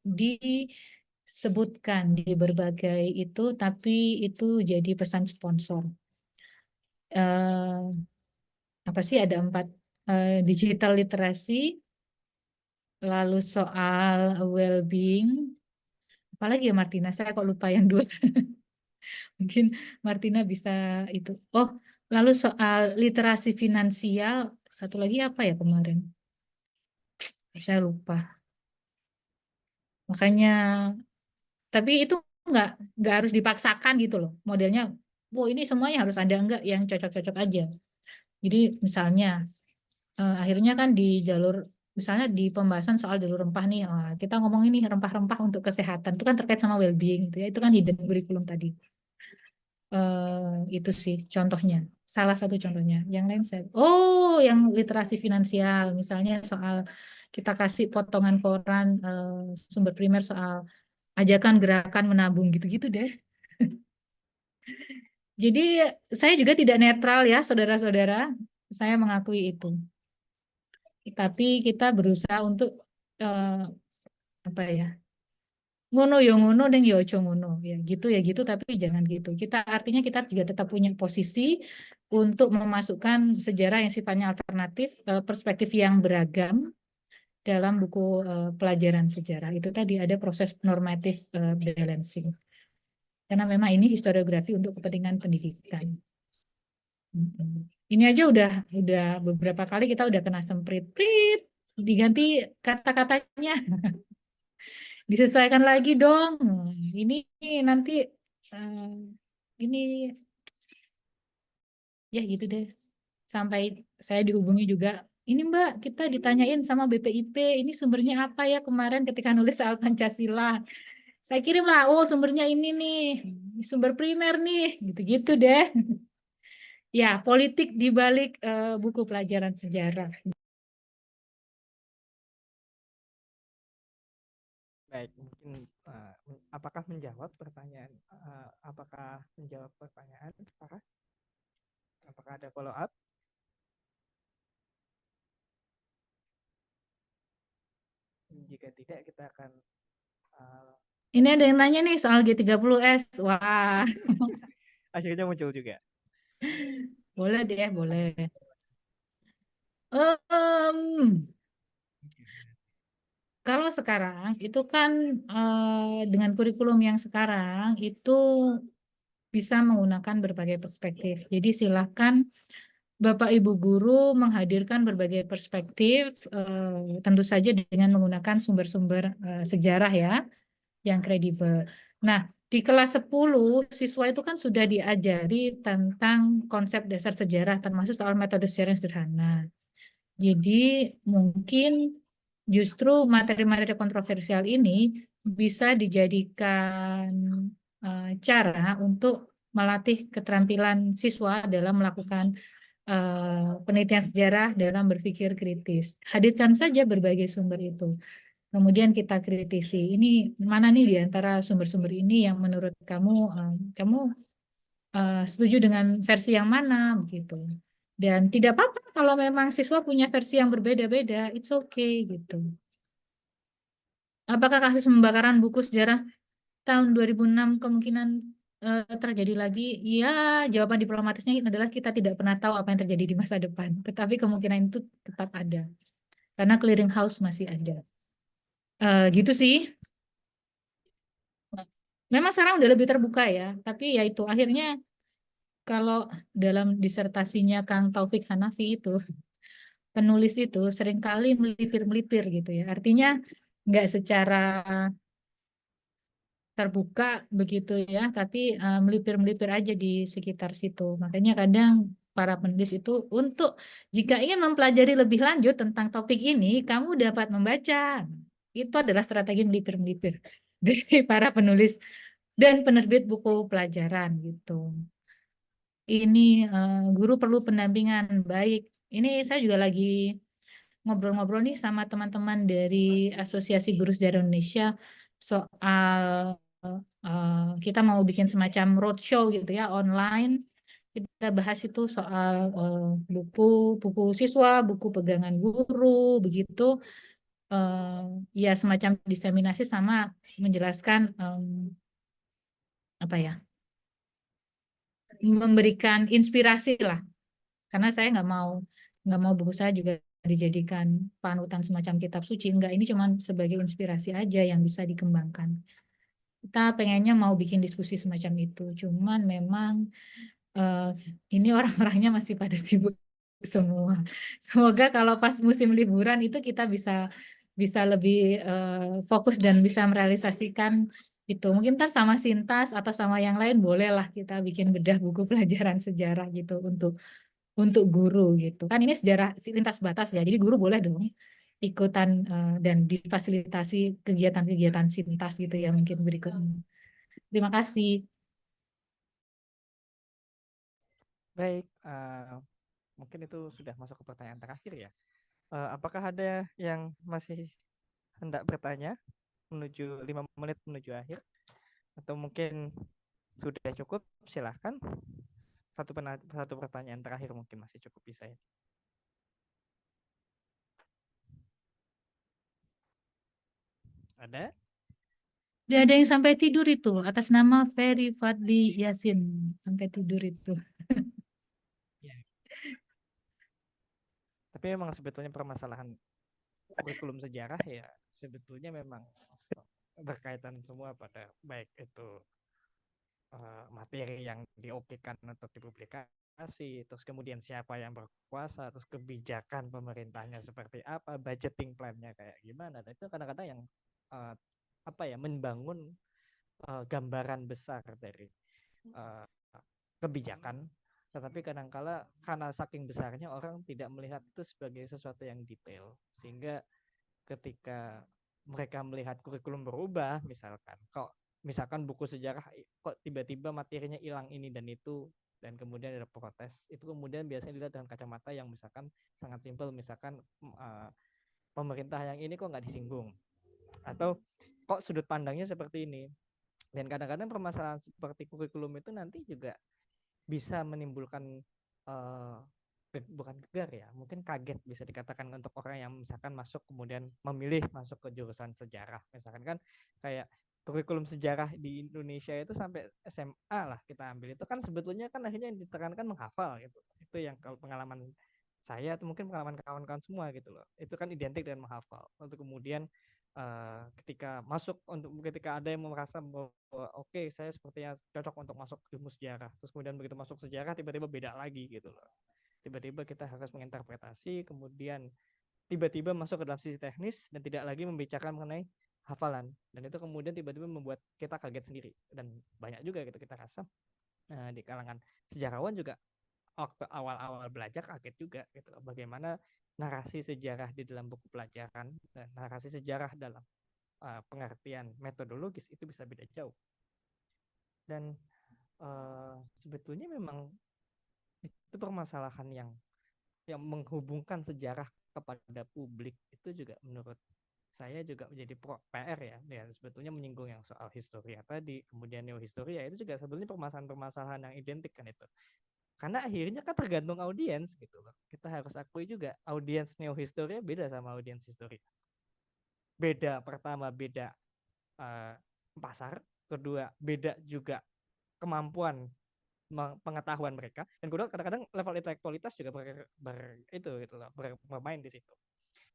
S2: disebutkan di berbagai itu, tapi itu jadi pesan sponsor. Apa sih ada 4 digital literasi, lalu soal well-being, apalagi ya Martina, saya kok lupa yang 2. Mungkin Martina bisa itu. Oh, lalu soal literasi finansial, satu lagi apa ya kemarin? Saya lupa. Makanya, tapi itu nggak nggak harus dipaksakan gitu loh. Modelnya, oh ini semuanya harus ada, enggak yang cocok-cocok aja. Jadi misalnya akhirnya kan di jalur, misalnya di pembahasan soal jalur rempah nih, kita ngomong ini rempah-rempah untuk kesehatan itu kan terkait sama well-being gitu ya. Itu kan hidden curriculum tadi. Itu sih contohnya. Salah satu contohnya. Yang lain yang literasi finansial, misalnya soal kita kasih potongan koran sumber primer soal ajakan gerakan menabung gitu-gitu deh. Jadi saya juga tidak netral ya, saudara-saudara. Saya mengakui itu. Tapi kita berusaha untuk apa ya? Ngono yo ngono dan yo ojo ngono ya gitu tapi jangan gitu. Artinya kita juga tetap punya posisi untuk memasukkan sejarah yang sifatnya alternatif, perspektif yang beragam dalam buku pelajaran sejarah. Itu tadi ada proses normatif balancing. Karena memang ini historiografi untuk kepentingan pendidikan. Ini aja udah beberapa kali kita udah kena semprit diganti kata-katanya. Disesuaikan lagi dong. Ini nanti ini ya gitu deh. Sampai saya dihubungi juga. Ini Mbak, kita ditanyain sama BPIP, ini sumbernya apa ya kemarin ketika nulis soal Pancasila. Saya kirim lah, oh sumbernya ini nih, sumber primer nih, gitu-gitu deh. Ya, politik di balik buku pelajaran sejarah.
S1: Baik, mungkin apakah menjawab pertanyaan? Apakah menjawab pertanyaan, Farah? Apakah ada follow up? Jika tidak, kita akan
S2: Ini ada yang nanya nih soal G30S. Wah,
S1: akhirnya muncul juga.
S2: boleh deh, boleh. Em, Kalau sekarang itu kan dengan kurikulum yang sekarang itu bisa menggunakan berbagai perspektif. Jadi silakan Bapak Ibu guru menghadirkan berbagai perspektif, tentu saja dengan menggunakan sumber-sumber sejarah ya yang kredibel. Nah, di kelas 10 siswa itu kan sudah diajari tentang konsep dasar sejarah termasuk soal metode sejarah yang sederhana. Jadi mungkin justru materi-materi kontroversial ini bisa dijadikan cara untuk melatih keterampilan siswa dalam melakukan penelitian sejarah dalam berpikir kritis. Hadirkan saja berbagai sumber itu. Kemudian kita kritisi. Ini mana nih di antara sumber-sumber ini yang menurut kamu setuju dengan versi yang mana begitu. Dan tidak apa-apa kalau memang siswa punya versi yang berbeda-beda, it's okay gitu. Apakah kasus pembakaran buku sejarah tahun 2006 kemungkinan terjadi lagi? Ya, jawaban diplomatisnya adalah kita tidak pernah tahu apa yang terjadi di masa depan. Tetapi kemungkinan itu tetap ada. Karena clearing house masih ada. Gitu sih. Memang sekarang udah lebih terbuka ya. Tapi ya itu akhirnya kalau dalam disertasinya Kang Taufik Hanafi itu, penulis itu seringkali melipir-melipir gitu ya. Artinya nggak secara terbuka begitu ya, tapi melipir-melipir aja di sekitar situ. Makanya kadang para penulis itu untuk jika ingin mempelajari lebih lanjut tentang topik ini, kamu dapat membaca. Itu adalah strategi melipir-melipir dari para penulis dan penerbit buku pelajaran gitu. Ini guru perlu pendampingan baik. Ini saya juga lagi ngobrol-ngobrol nih sama teman-teman dari Asosiasi Guru Sejarah Indonesia soal kita mau bikin semacam roadshow gitu ya online. Kita bahas itu soal buku siswa, buku pegangan guru, begitu. Ya semacam diseminasi sama menjelaskan apa ya, memberikan inspirasi lah. Karena saya nggak mau buku saya juga dijadikan panutan semacam kitab suci. Enggak, ini cuma sebagai inspirasi aja yang bisa dikembangkan. Kita pengennya mau bikin diskusi semacam itu. Cuman memang eh, ini orang-orangnya masih pada sibuk semua. Semoga kalau pas musim liburan itu kita bisa lebih fokus dan bisa merealisasikan itu. Mungkin ntar sama Sintas atau sama yang lain bolehlah kita bikin bedah buku pelajaran sejarah gitu untuk guru gitu. Kan ini sejarah lintas batas ya. Jadi guru boleh dong ikutan dan difasilitasi kegiatan-kegiatan Sintas gitu ya mungkin berikutnya. Terima kasih.
S1: Baik, mungkin itu sudah masuk ke pertanyaan terakhir ya. Apakah ada yang masih hendak bertanya menuju 5 menit menuju akhir? Atau mungkin Sudah cukup, silahkan. Satu pertanyaan terakhir mungkin masih cukup bisa ya. Ada?
S2: Udah ada yang sampai tidur itu atas nama Ferry Fadli Yasin sampai tidur itu.
S1: Ya. Tapi memang sebetulnya permasalahan kurikulum sejarah ya sebetulnya memang berkaitan semua pada baik itu materi yang diokekan untuk dipublikasi, terus kemudian siapa yang berkuasa, terus kebijakan pemerintahnya seperti apa, budgeting plan-nya kayak gimana. Dan itu kadang-kadang yang apa ya membangun gambaran besar dari kebijakan, tetapi kadangkala karena saking besarnya orang tidak melihat itu sebagai sesuatu yang detail, sehingga ketika mereka melihat kurikulum berubah, misalkan buku sejarah kok tiba-tiba materinya hilang ini dan itu, dan kemudian ada protes, itu kemudian biasanya dilihat dengan kacamata yang misalkan sangat simpel, misalkan pemerintah yang ini kok nggak disinggung, atau kok sudut pandangnya seperti ini. Dan kadang-kadang permasalahan seperti kurikulum itu nanti juga bisa menimbulkan bukan gegar ya, mungkin kaget bisa dikatakan untuk orang yang misalkan masuk kemudian memilih masuk ke jurusan sejarah. Misalkan kan kayak kurikulum sejarah di Indonesia itu sampai SMA lah kita ambil, itu kan sebetulnya kan akhirnya yang ditekankan menghafal gitu. Itu yang kalau pengalaman saya atau mungkin pengalaman kawan-kawan semua gitu loh, itu kan identik dengan menghafal. Untuk kemudian ketika ada yang merasa bahwa oke, saya sepertinya cocok untuk masuk ilmu sejarah, terus kemudian begitu masuk sejarah tiba-tiba beda lagi gitu loh, tiba-tiba kita harus menginterpretasi, kemudian tiba-tiba masuk ke dalam sisi teknis dan tidak lagi membicarakan mengenai hafalan, dan itu kemudian tiba-tiba membuat kita kaget sendiri. Dan banyak juga gitu kita rasa di kalangan sejarawan juga waktu awal-awal belajar kaget juga gitu, bagaimana narasi sejarah di dalam buku pelajaran dan narasi sejarah dalam pengertian metodologis itu bisa beda jauh. Dan sebetulnya memang itu permasalahan yang menghubungkan sejarah kepada publik itu juga menurut saya juga menjadi PR ya. Dan sebetulnya menyinggung yang soal historia tadi, kemudian neohistoria, itu juga sebetulnya permasalahan-permasalahan yang identik kan itu. Karena akhirnya kan tergantung audiens gitu loh. Kita harus akui juga audiens neohistoria beda sama audiens historia. Beda, pertama beda pasar, kedua beda juga kemampuan pengetahuan mereka, dan kedua kadang-kadang level intelektualitas juga bermain di situ.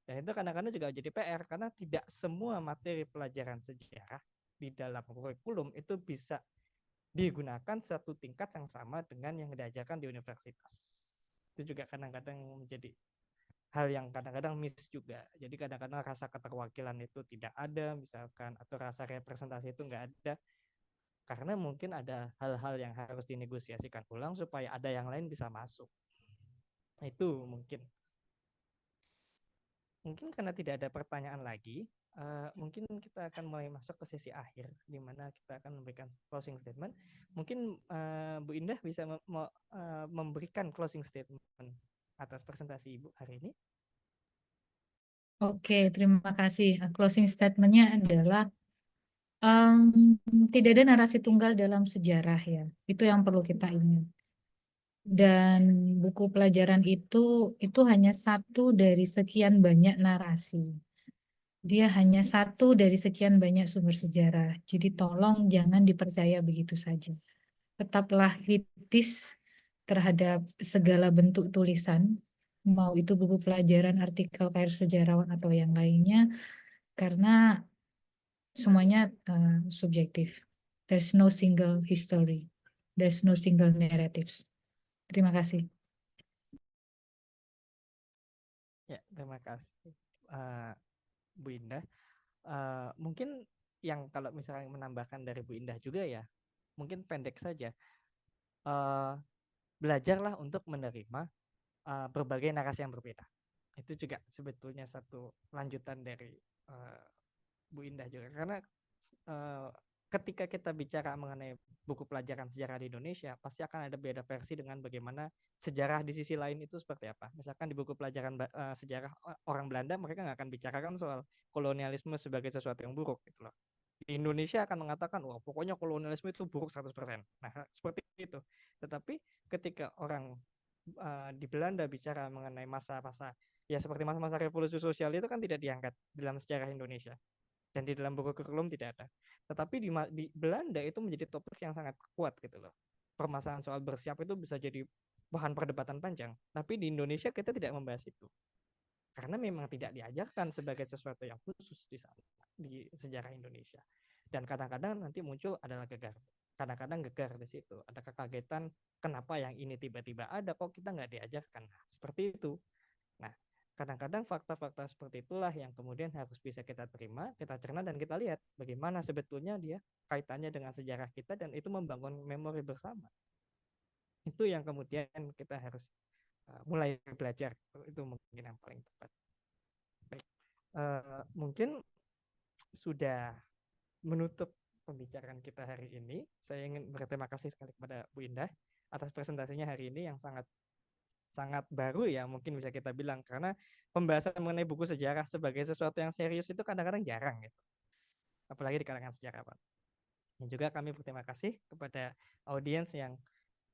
S1: Dan itu kadang-kadang juga jadi PR karena tidak semua materi pelajaran sejarah di dalam kurikulum itu bisa digunakan satu tingkat yang sama dengan yang diajarkan di universitas. Itu juga kadang-kadang menjadi hal yang kadang-kadang miss juga. Jadi kadang-kadang rasa keterwakilan itu tidak ada misalkan, atau rasa representasi itu nggak ada, karena mungkin ada hal-hal yang harus dinegosiasikan ulang supaya ada yang lain bisa masuk. Itu mungkin karena tidak ada pertanyaan lagi, mungkin kita akan mulai masuk ke sesi akhir di mana kita akan memberikan closing statement. Mungkin Bu Indah bisa memberikan closing statement atas presentasi Ibu hari ini.
S2: Oke, terima kasih. Closing statement-nya adalah tidak ada narasi tunggal dalam sejarah ya. Itu yang perlu kita ingat. Dan buku pelajaran itu hanya satu dari sekian banyak narasi. Dia hanya satu dari sekian banyak sumber sejarah. Jadi tolong jangan dipercaya begitu saja. Tetaplah kritis terhadap segala bentuk tulisan, mau itu buku pelajaran, artikel kayak sejarawan atau yang lainnya, karena semuanya subjektif. There's no single history. There's no single narratives. Terima kasih.
S1: Ya, terima kasih Bu Indah. Mungkin yang kalau misalnya menambahkan dari Bu Indah juga ya, mungkin pendek saja. Belajarlah untuk menerima berbagai narasi yang berbeda. Itu juga sebetulnya satu lanjutan dari Bu Indah juga, karena ketika kita bicara mengenai buku pelajaran sejarah di Indonesia, pasti akan ada beda versi dengan bagaimana sejarah di sisi lain itu seperti apa. Misalkan di buku pelajaran sejarah orang Belanda, mereka nggak akan bicarakan soal kolonialisme sebagai sesuatu yang buruk gitu loh. Di Indonesia akan mengatakan, wah pokoknya kolonialisme itu buruk 100%. Nah, seperti itu. Tetapi ketika orang di Belanda bicara mengenai masa-masa, ya seperti masa-masa revolusi sosial itu kan tidak diangkat dalam sejarah Indonesia. Dan di dalam buku kurikulum tidak ada. Tetapi di Belanda itu menjadi topik yang sangat kuat gitu loh. Permasalahan soal bersiap itu bisa jadi bahan perdebatan panjang. Tapi di Indonesia kita tidak membahas itu. Karena memang tidak diajarkan sebagai sesuatu yang khusus di sana, di sejarah Indonesia. Dan kadang-kadang nanti muncul adalah gegar. Kadang-kadang gegar di situ. Ada kekagetan, kenapa yang ini tiba-tiba ada, kok kita nggak diajarkan. Nah, seperti itu. Nah, kadang-kadang fakta-fakta seperti itulah yang kemudian harus bisa kita terima, kita cerna, dan kita lihat bagaimana sebetulnya dia kaitannya dengan sejarah kita, dan itu membangun memori bersama. Itu yang kemudian kita harus mulai belajar. Itu mungkin yang paling tepat. Baik, mungkin sudah menutup pembicaraan kita hari ini. Saya ingin berterima kasih sekali kepada Bu Indah atas presentasinya hari ini yang sangat baru ya, mungkin bisa kita bilang, karena pembahasan mengenai buku sejarah sebagai sesuatu yang serius itu kadang-kadang jarang gitu, apalagi di kalangan sejarawan. Dan juga kami berterima kasih kepada audiens yang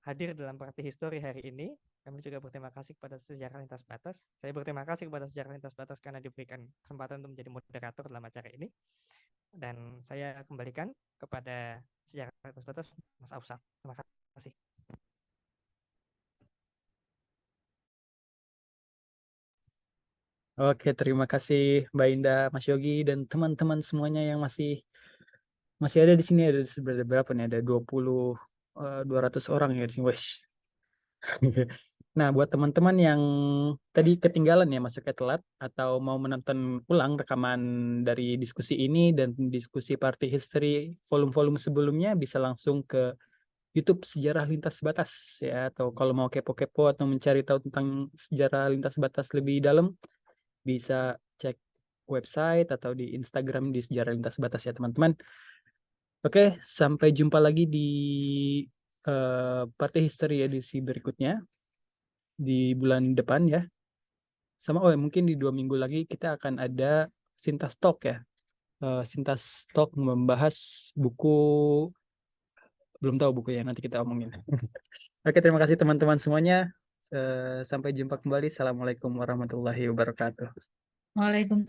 S1: hadir dalam Parti History hari ini. Kami juga berterima kasih kepada Sejarah Lintas Batas. Saya berterima kasih kepada Sejarah Lintas Batas karena diberikan kesempatan untuk menjadi moderator dalam acara ini. Dan saya kembalikan kepada Sejarah Lintas Batas, Mas Aufsal. Terima kasih.
S3: Oke, terima kasih Mbak Indah, Mas Yogi, dan teman-teman semuanya yang masih ada di sini. Ada sebenarnya berapa nih? Ada 200 orang ya di sini. Nah, buat teman-teman yang tadi ketinggalan ya masuknya telat atau mau menonton ulang rekaman dari diskusi ini dan diskusi Party History volume-volume sebelumnya, bisa langsung ke YouTube Sejarah Lintas Batas ya, atau kalau mau kepo-kepo atau mencari tahu tentang sejarah lintas batas lebih dalam, bisa cek website atau di Instagram di Sejarah Lintas Batas ya teman-teman. Oke, sampai jumpa lagi di Party History edisi berikutnya di bulan depan ya. Sama mungkin di 2 minggu lagi kita akan ada Sintas Talk ya. Sintas Talk membahas buku, belum tahu bukunya, nanti kita omongin. Oke, terima kasih teman-teman semuanya. Sampai jumpa kembali. Assalamualaikum warahmatullahi wabarakatuh.
S2: Waalaikumsalam.